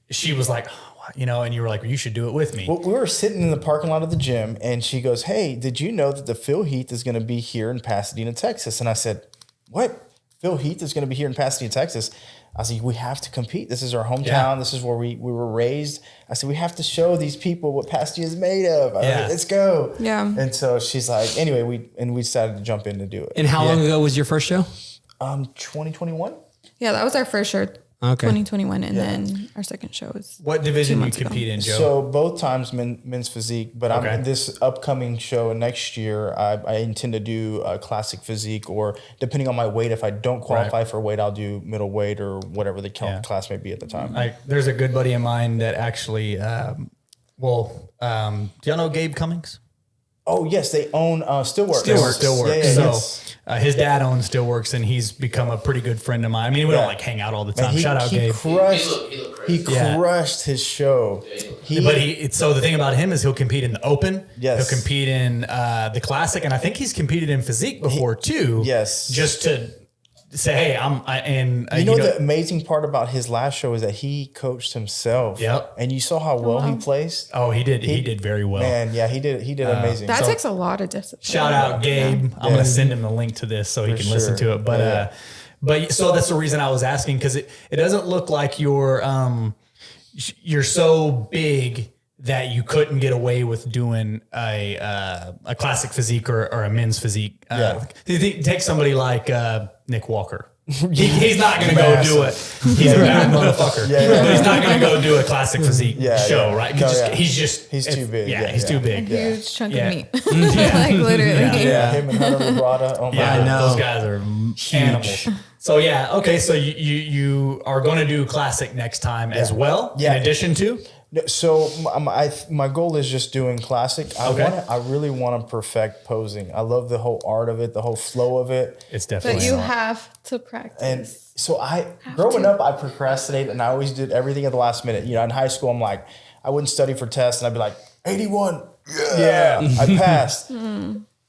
she was like, and you were like, you should do it with me. Well, we were sitting in the parking lot of the gym and she goes, hey, did you know that the Phil Heath is going to be here in Pasadena, Texas? And I said, what? Phil Heath is going to be here in Pasadena, Texas? I said, we have to compete. This is our hometown. Yeah. This is where we were raised. I said, we have to show these people what Pasadena is made of. I said, let's go. Yeah. And so she's like, anyway, we decided to jump in to do it. And how long ago was your first show? 2021. Yeah, that was our first show. Okay. 2021, and then our second show was. What division you months ago. compete in, Joe? So both times men's physique, but Okay. I'm this upcoming show next year. I intend to do a classic physique, or depending on my weight, if I don't qualify for weight, I'll do middleweight or whatever the class may be at the time. There's a good buddy of mine that actually, do y'all know Gabe Cummings? Oh yes, they own Steelworks. Steelworks. Yeah, So his dad owns Steelworks, and he's become a pretty good friend of mine. I mean, we don't like hang out all the time. Shout out Gabe. He crushed his show. So the thing about him is he'll compete in the Open. Yes. He'll compete in the Classic, and I think he's competed in Physique before too. Yes. Just to say, hey, the amazing part about his last show is that he coached himself. Yep. And you saw how well he placed. Oh, he did. He did very well. Man, yeah, he did amazing. That takes a lot of discipline. Shout out Gabe. I'm going to send him the link to this so he can listen to it. But so that's the reason I was asking, because it doesn't look like you're so big that you couldn't get away with doing a classic physique or a men's physique. Take somebody like Nick Walker. He's not going to go do it. He's a bad motherfucker. But he's not going to go do a classic physique show, right? He's too big. He's too big. Huge chunk of meat. Like literally. Yeah, him and Hunter Vibrata. Oh my God. I know. Those guys are animals. So okay. So you are going to do classic next time as well, in addition to? So my goal is just doing classic. I really want to perfect posing. I love the whole art of it, the whole flow of it. It's definitely. But you have to practice. And so growing up, I procrastinated and I always did everything at the last minute. In high school, I'm like, I wouldn't study for tests and I'd be like, 81. Yeah. I passed.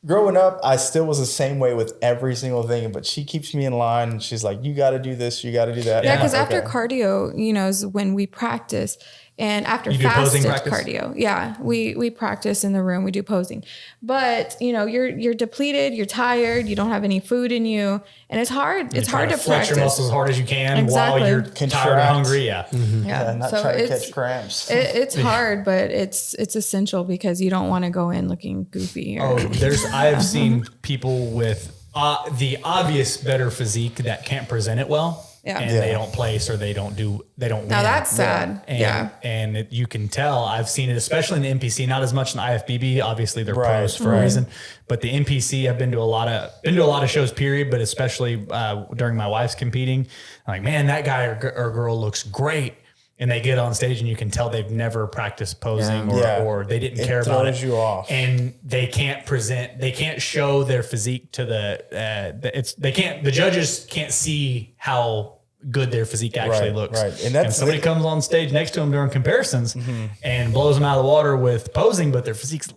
Growing up, I still was the same way with every single thing, but she keeps me in line. And she's like, you got to do this. You got to do that. Yeah, because after cardio, is when we practice. And after fasted cardio, we practice in the room. We do posing, but you're depleted, you're tired, you don't have any food in you, and it's hard. It's hard to flex practice your muscles as hard as you can while you're tired and hungry. Yeah, and not try to catch cramps. It's hard, but it's essential because you don't want to go in looking goofy. I have seen people with the obvious better physique that can't present it well. And they don't place or they don't win. Now that's sad. And you can tell. I've seen it, especially in the NPC, not as much in the IFBB. Obviously, they're pros for a reason. But the NPC, I've been to a lot of shows. Period. But especially during my wife's competing, I'm like, man, that guy or girl looks great. and they get on stage and you can tell they've never practiced posing or they didn't care about it. You off. And they can't show their physique to the judges can't see how good their physique actually looks. Right. And somebody comes on stage next to them during comparisons and blows them out of the water with posing, but their physique's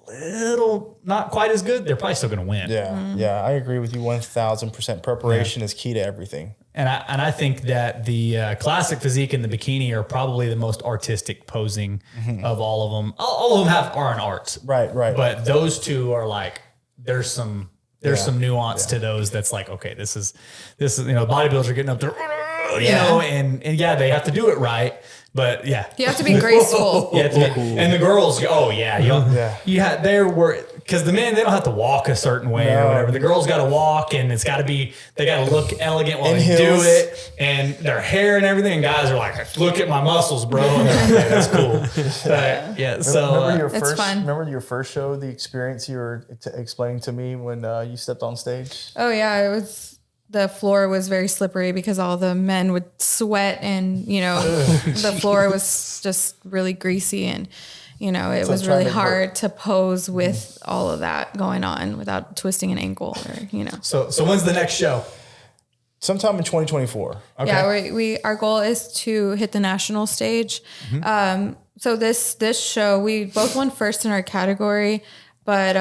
not quite as good. They're probably still going to win. Yeah. Yeah. I agree with you 1000%. Preparation is key to everything. And I think that the classic physique and the bikini are probably the most artistic posing of all of them. All of them are an art. Right. But those two are like, there's some nuance to those that's like, okay, this is, bodybuilders are getting up there, you know, and they have to do it right. But yeah, you have to be graceful. And the girls, because the men, they don't have to walk a certain way or whatever. The girls got to walk, and they got to look elegant while they do it, and their hair and everything. And guys are like, look at my muscles, bro. And they're like, that's cool. So remember your first show, the experience you were explaining to me when you stepped on stage? Oh yeah, the floor was very slippery because all the men would sweat, and the floor was just really greasy, and it was really hard to pose with all of that going on without twisting an ankle or So when's the next show? Sometime in 2024. Okay. Yeah, our goal is to hit the national stage. So this show, we both won first in our category, but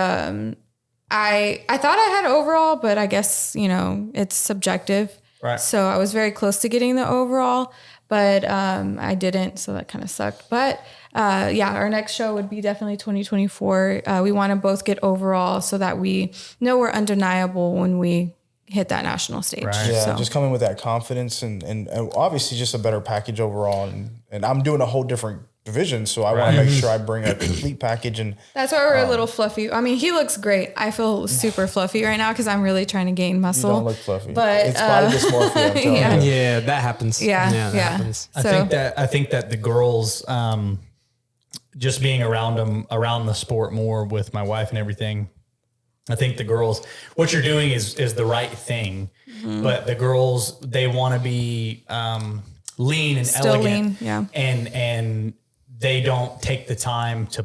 I thought I had overall, but I guess, it's subjective. Right. So I was very close to getting the overall, but I didn't. So that kind of sucked. But our next show would be definitely 2024. We want to both get overall so that we know we're undeniable when we hit that national stage. Right. Yeah, so. just coming with that confidence and obviously just a better package overall. And I'm doing a whole different division, so I want to make sure I bring a complete package. And that's why we're a little fluffy. I mean, he looks great. I feel super fluffy right now because I'm really trying to gain muscle. You don't look fluffy, but it's body dysmorphia. I'm telling you. Yeah, that happens. Yeah, that happens. I think that the girls, just being around the sport more with my wife and everything, I think the girls, what you're doing is the right thing, but the girls, they want to be lean and still elegant, lean, and they don't take the time to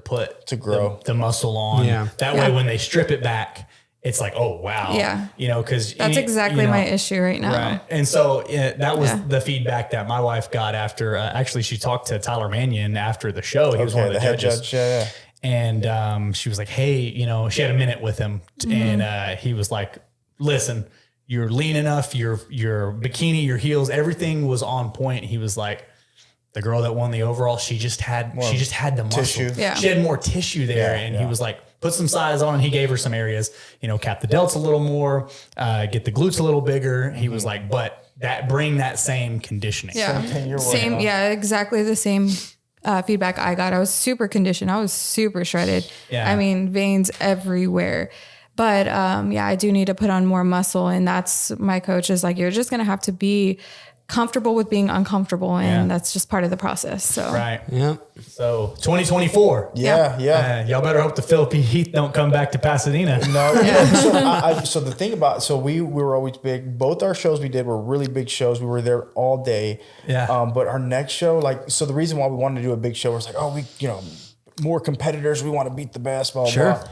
grow the muscle on. Yeah. That way, when they strip it back, it's like, oh wow, because that's exactly my issue right now. Right. And so that was the feedback that my wife got after. Actually, she talked to Tyler Mannion after the show. He was one of the judges. Head judge, And she was like, hey, she had a minute with him, and he was like, listen, you're lean enough, your bikini, your heels, everything was on point. He was like, the girl that won the overall, she just had the muscle. Tissue. Yeah. She had more tissue there. And he was like, put some size on, and he gave her some areas, cap the delts a little more, get the glutes a little bigger. He was like, but bring that same conditioning. Yeah. Exactly the same feedback I got. I was super conditioned. I was super shredded. Yeah. I mean, veins everywhere. But I do need to put on more muscle. And that's my coach is like, you're just going to have to be comfortable with being uncomfortable. And that's just part of the process. So, right. Yeah. So 2024. Yeah. Y'all better hope the Philippine Heat don't come back to Pasadena. No. So the thing about, we were always big. Both our shows we did were really big shows. We were there all day. Yeah. But our next show, the reason why we wanted to do a big show was more competitors. We want to beat the best, blah, sure. blah.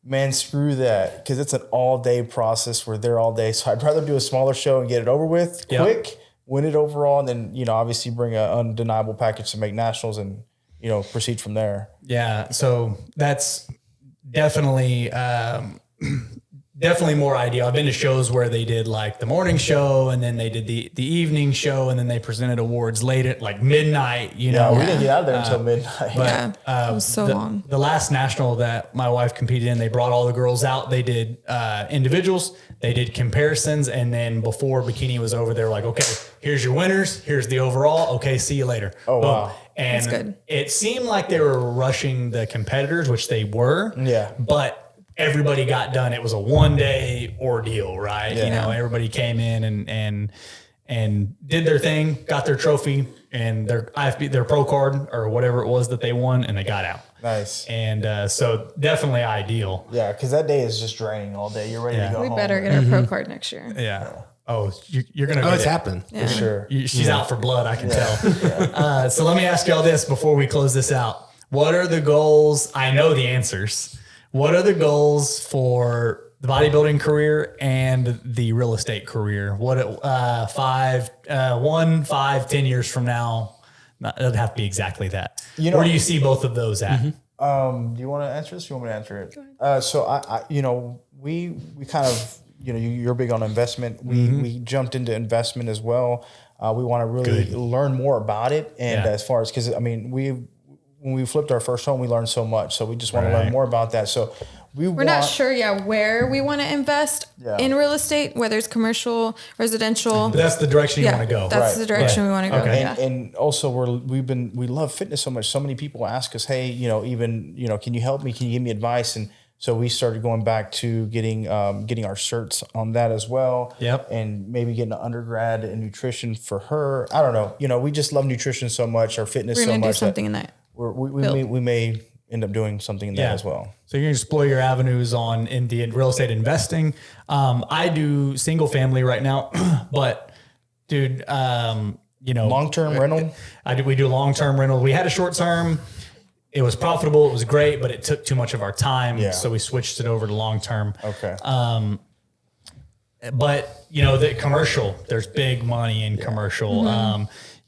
Man, screw that. Because it's an all day process. We're there all day. So I'd rather do a smaller show and get it over with quick, win it overall, and then, obviously bring an undeniable package to make nationals and, proceed from there. Yeah. So that's definitely, definitely more ideal. I've been to shows where they did like the morning show, and then they did the evening show, and then they presented awards late at like midnight, we didn't get out of there until midnight. But, it was so long. The last national that my wife competed in, they brought all the girls out. They did individuals, they did comparisons, and then before bikini was over, they were like, okay, here's your winners, here's the overall. Okay, see you later. Oh, boom. wow. And that's good. It seemed like they were rushing the competitors, which they were. Yeah. But everybody got done. It was a one-day ordeal, right? Yeah. Everybody came in and did their thing, got their trophy and their IFB, their pro card or whatever it was that they won, and they got out. Nice. And so definitely ideal. Yeah, because that day is just draining all day. You're ready to go home. We better get our pro card next year. Yeah. Oh, you're going to Oh, get it's it. happening. For sure. She's out for blood, I can tell. So let me ask y'all this before we close this out. What are the goals? I know the answers. What are the goals for the bodybuilding career and the real estate career? What 10 years from now? It doesn't have to be exactly that. Where do you see both of those at? Do you want to answer this? You want me to answer it? So I we kind of, you're big on investment. We jumped into investment as well. We want to really learn more about it. And as far as, because I mean, when we flipped our first home, we learned so much. So we just want to learn more about that. So we're not sure where we want to invest in real estate, whether it's commercial, residential. But that's the direction you want to go. That's the direction we want to go. Okay. And also we love fitness so much. So many people ask us, hey, can you help me? Can you give me advice? And so we started going back to getting our certs on that as well. Yep. And maybe getting an undergrad in nutrition for her. I don't know. We just love nutrition so much, our fitness so much. We're going to do something in that. We may end up doing something in that as well. So you can explore your avenues in the real estate investing. I do single family right now, but dude, long-term rental. We do long-term rental. We had a short-term. It was profitable. It was great, but it took too much of our time. Yeah. So we switched it over to long-term. Okay. But the commercial, there's big money in commercial.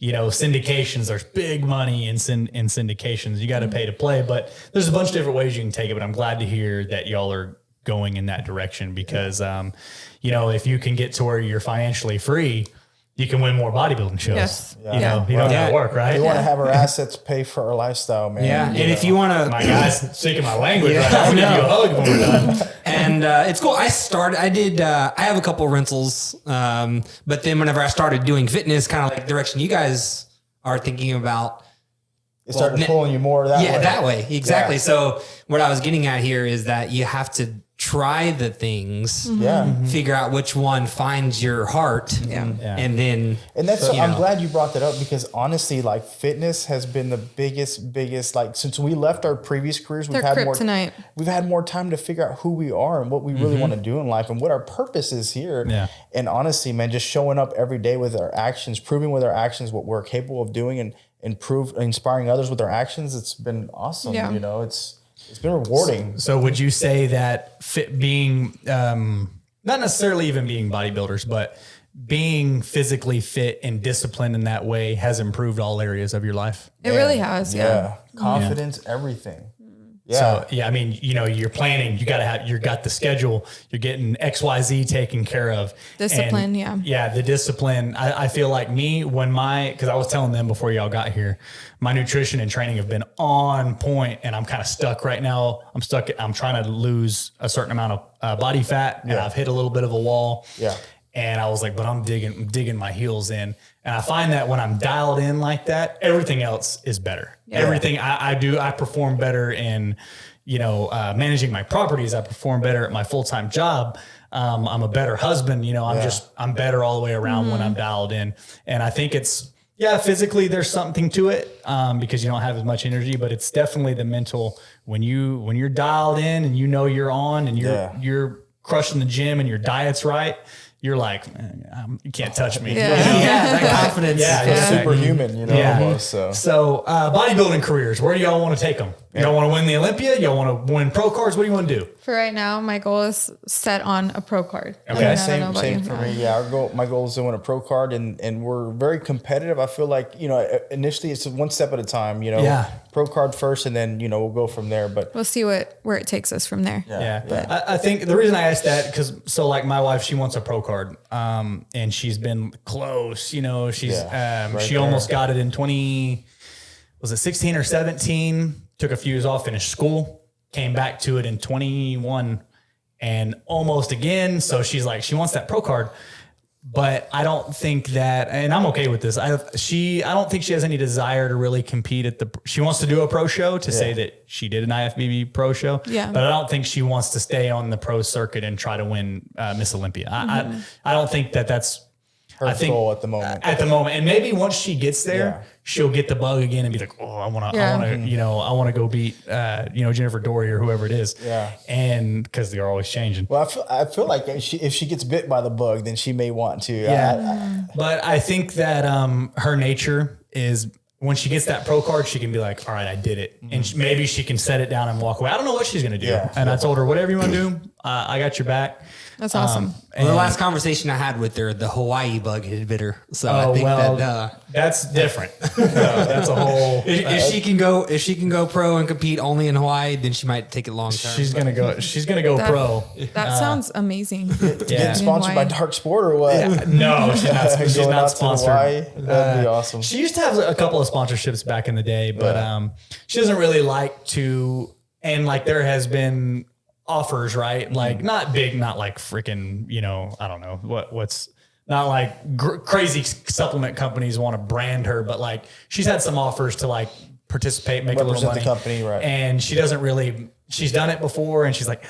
Syndications, there's big money in syndications. You got to pay to play, but there's a bunch of different ways you can take it. But I'm glad to hear that y'all are going in that direction because, if you can get to where you're financially free, you can win more bodybuilding shows. Yes. You don't have to work, right? We want to have our assets pay for our lifestyle, man. Yeah. And if you want to, my guy's speaking my language right now. I'm gonna give you a hug when we're done. And it's cool. I have a couple rentals. But then whenever I started doing fitness, kind of like the direction you guys are thinking about, it started pulling you more that way. Yeah, that way. Exactly. Yeah. So what I was getting at here is that you have to try the things, figure out which one finds your heart. And then, I'm glad you brought that up because honestly, like fitness has been the biggest, like since we left our previous careers, we've had more time to figure out who we are and what we really want to do in life and what our purpose is here. Yeah. And honestly, man, just showing up every day with our actions, proving with our actions what we're capable of doing and inspiring others with our actions. It's been awesome. Yeah. It's been rewarding. So would you say that being, not necessarily even being bodybuilders, but being physically fit and disciplined in that way has improved all areas of your life? It really has. Yeah. Confidence, everything. Yeah. So, I mean, you're planning, you got the schedule, you're getting XYZ taken care of. Discipline. Yeah. The discipline. I feel like cause I was telling them before y'all got here, my nutrition and training have been on point and I'm kind of stuck right now. I'm trying to lose a certain amount of body fat and I've hit a little bit of a wall. Yeah. And I was like, but I'm digging my heels in. And I find that when I'm dialed in like that, everything else is better. Yeah. Everything I do, I perform better in, managing my properties. I perform better at my full-time job. I'm a better husband. I'm better all the way around when I'm dialed in. And I think it's, physically there's something to it because you don't have as much energy, but it's definitely the mental when you're dialed in and you're on and you're crushing the gym and your diet's right. You're like, you can't touch me. That confidence. You're superhuman, almost. So bodybuilding careers, where do y'all want to take them? Y'all want to win the Olympia? Y'all want to win pro cards? What do you want to do? For right now, my goal is set on a pro card. Okay. Same for me. Yeah, my goal is to win a pro card, and we're very competitive. I feel like initially it's one step at a time. Pro card first, and then we'll go from there. But we'll see where it takes us from there. I think the reason I asked that because like my wife, she wants a pro card, and she's been close. She's she almost got it in 16 or 17. Took a few years off, finished school, came back to it in 21 and almost again. So she's like, she wants that pro card, but I don't think that, and I'm okay with this. I don't think she has any desire to really compete she wants to do a pro show to say that she did an IFBB pro show, but I don't think she wants to stay on the pro circuit and try to win Miss Olympia. I don't think that's, her goal at the moment. And maybe once she gets there, she'll get the bug again and be like, oh, I want to go beat, Jennifer Dory or whoever it is. Yeah. And because they're always changing. Well, I feel like if she gets bit by the bug, then she may want to. Yeah. But I think that her nature is when she gets that pro card, she can be like, all right, I did it. And maybe she can set it down and walk away. I don't know what she's going to do. Yeah. And I told her, whatever you want to do, I got your back. That's awesome. And the last conversation I had with her, the Hawaii bug had bit her. So I think that's different. That's a whole. If she can go pro and compete only in Hawaii, then she might take it long term. She's gonna go pro. That sounds amazing. Getting sponsored by Dark Sport or what? Yeah. No, she's not sponsored. That'd be awesome. She used to have a couple of sponsorships back in the day, but she doesn't really like to. And like there has been offers, right? Like not big, not like freaking, I don't know what's not like crazy supplement companies want to brand her, but like she's had some offers to like participate, make a little money. The company, right? And she doesn't really. She's done it before, and she's like,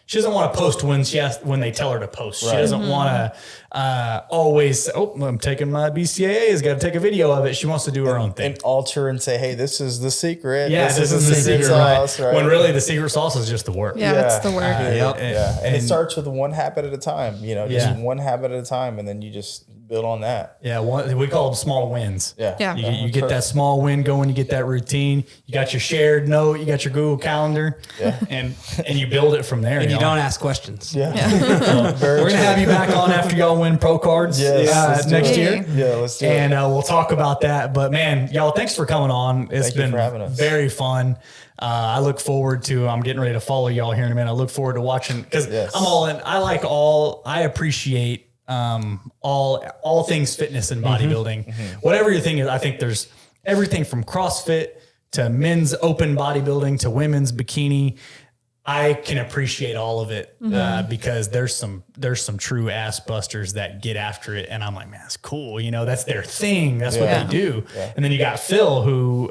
She doesn't want to post when they tell her to post. Right. She doesn't want to always. I'm taking my BCAAs. Got to take a video of it. She wants to do her own thing and alter and say, "Hey, this is the secret. Yeah, this is the secret sauce." Right? When really the secret sauce is just the work. Yeah, it's the work. And it starts with one habit at a time. Just one habit at a time, and then you just build on that. Yeah, we call them small wins. Yeah. You get that small win going. You get that routine. You got your shared note. You got your Google Calendar. Yeah, and you build it from there. And you don't ask questions. Yeah. We're gonna have you back on after y'all win pro cards next year. Yeah, let's do it. And we'll talk about that. But man, y'all, thanks for coming on. It's been very fun. I look forward to. I'm getting ready to follow y'all here in a minute. I look forward to watching because I'm all in. I appreciate all things fitness and bodybuilding. Whatever your thing is, I think there's everything from CrossFit to men's open bodybuilding to women's bikini. I can appreciate all of it because there's some true ass busters that get after it, and I'm like, man, that's cool. That's their thing. That's what they do. Yeah. And then you got Phil, who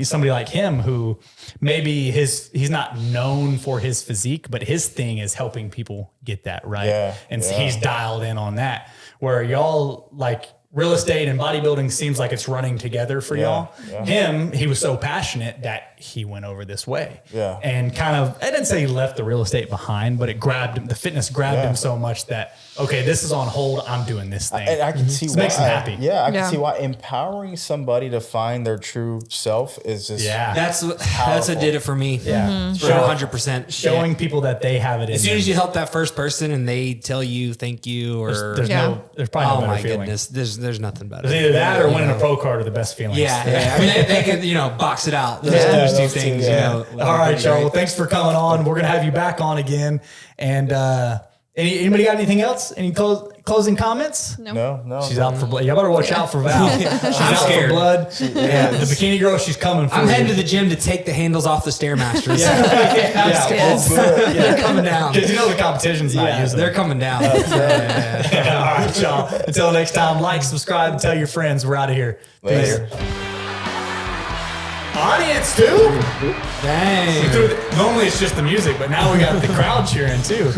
somebody like him, who maybe he's not known for his physique, but his thing is helping people get that right. Yeah. And so he's dialed in on that. Where y'all like real estate and bodybuilding seems like it's running together for y'all. Yeah. He was so passionate that he went over this way. Yeah. And kind of, I didn't say he left the real estate behind, but it grabbed him. The fitness grabbed him so much that, okay, this is on hold. I'm doing this thing. And I can see why. It makes him happy. Yeah. I can see why empowering somebody to find their true self is just that's what did it for me. Yeah. 100%. Showing people that they have it in as soon as you help that first person and they tell you thank you or there's probably no better feeling. Goodness, there's nothing better. It's either that or winning a pro card are the best feelings. Yeah. I mean they could box it out. Those two things. All right, y'all. Well, thanks for coming on. We're gonna have you back on again. And anybody got anything else? Any closing comments? No. She's out for blood. Y'all better watch out for Val. She's out for blood. The bikini girl, she's coming for I'm heading to the gym to take the handles off the Stairmasters. They're coming down. Because the competition's not using they're coming down. All right, y'all. Until next time, like, subscribe, and tell your friends. We're out of here. Peace. Audience too. Dang. Normally it's just the music, but now we got the crowd cheering too.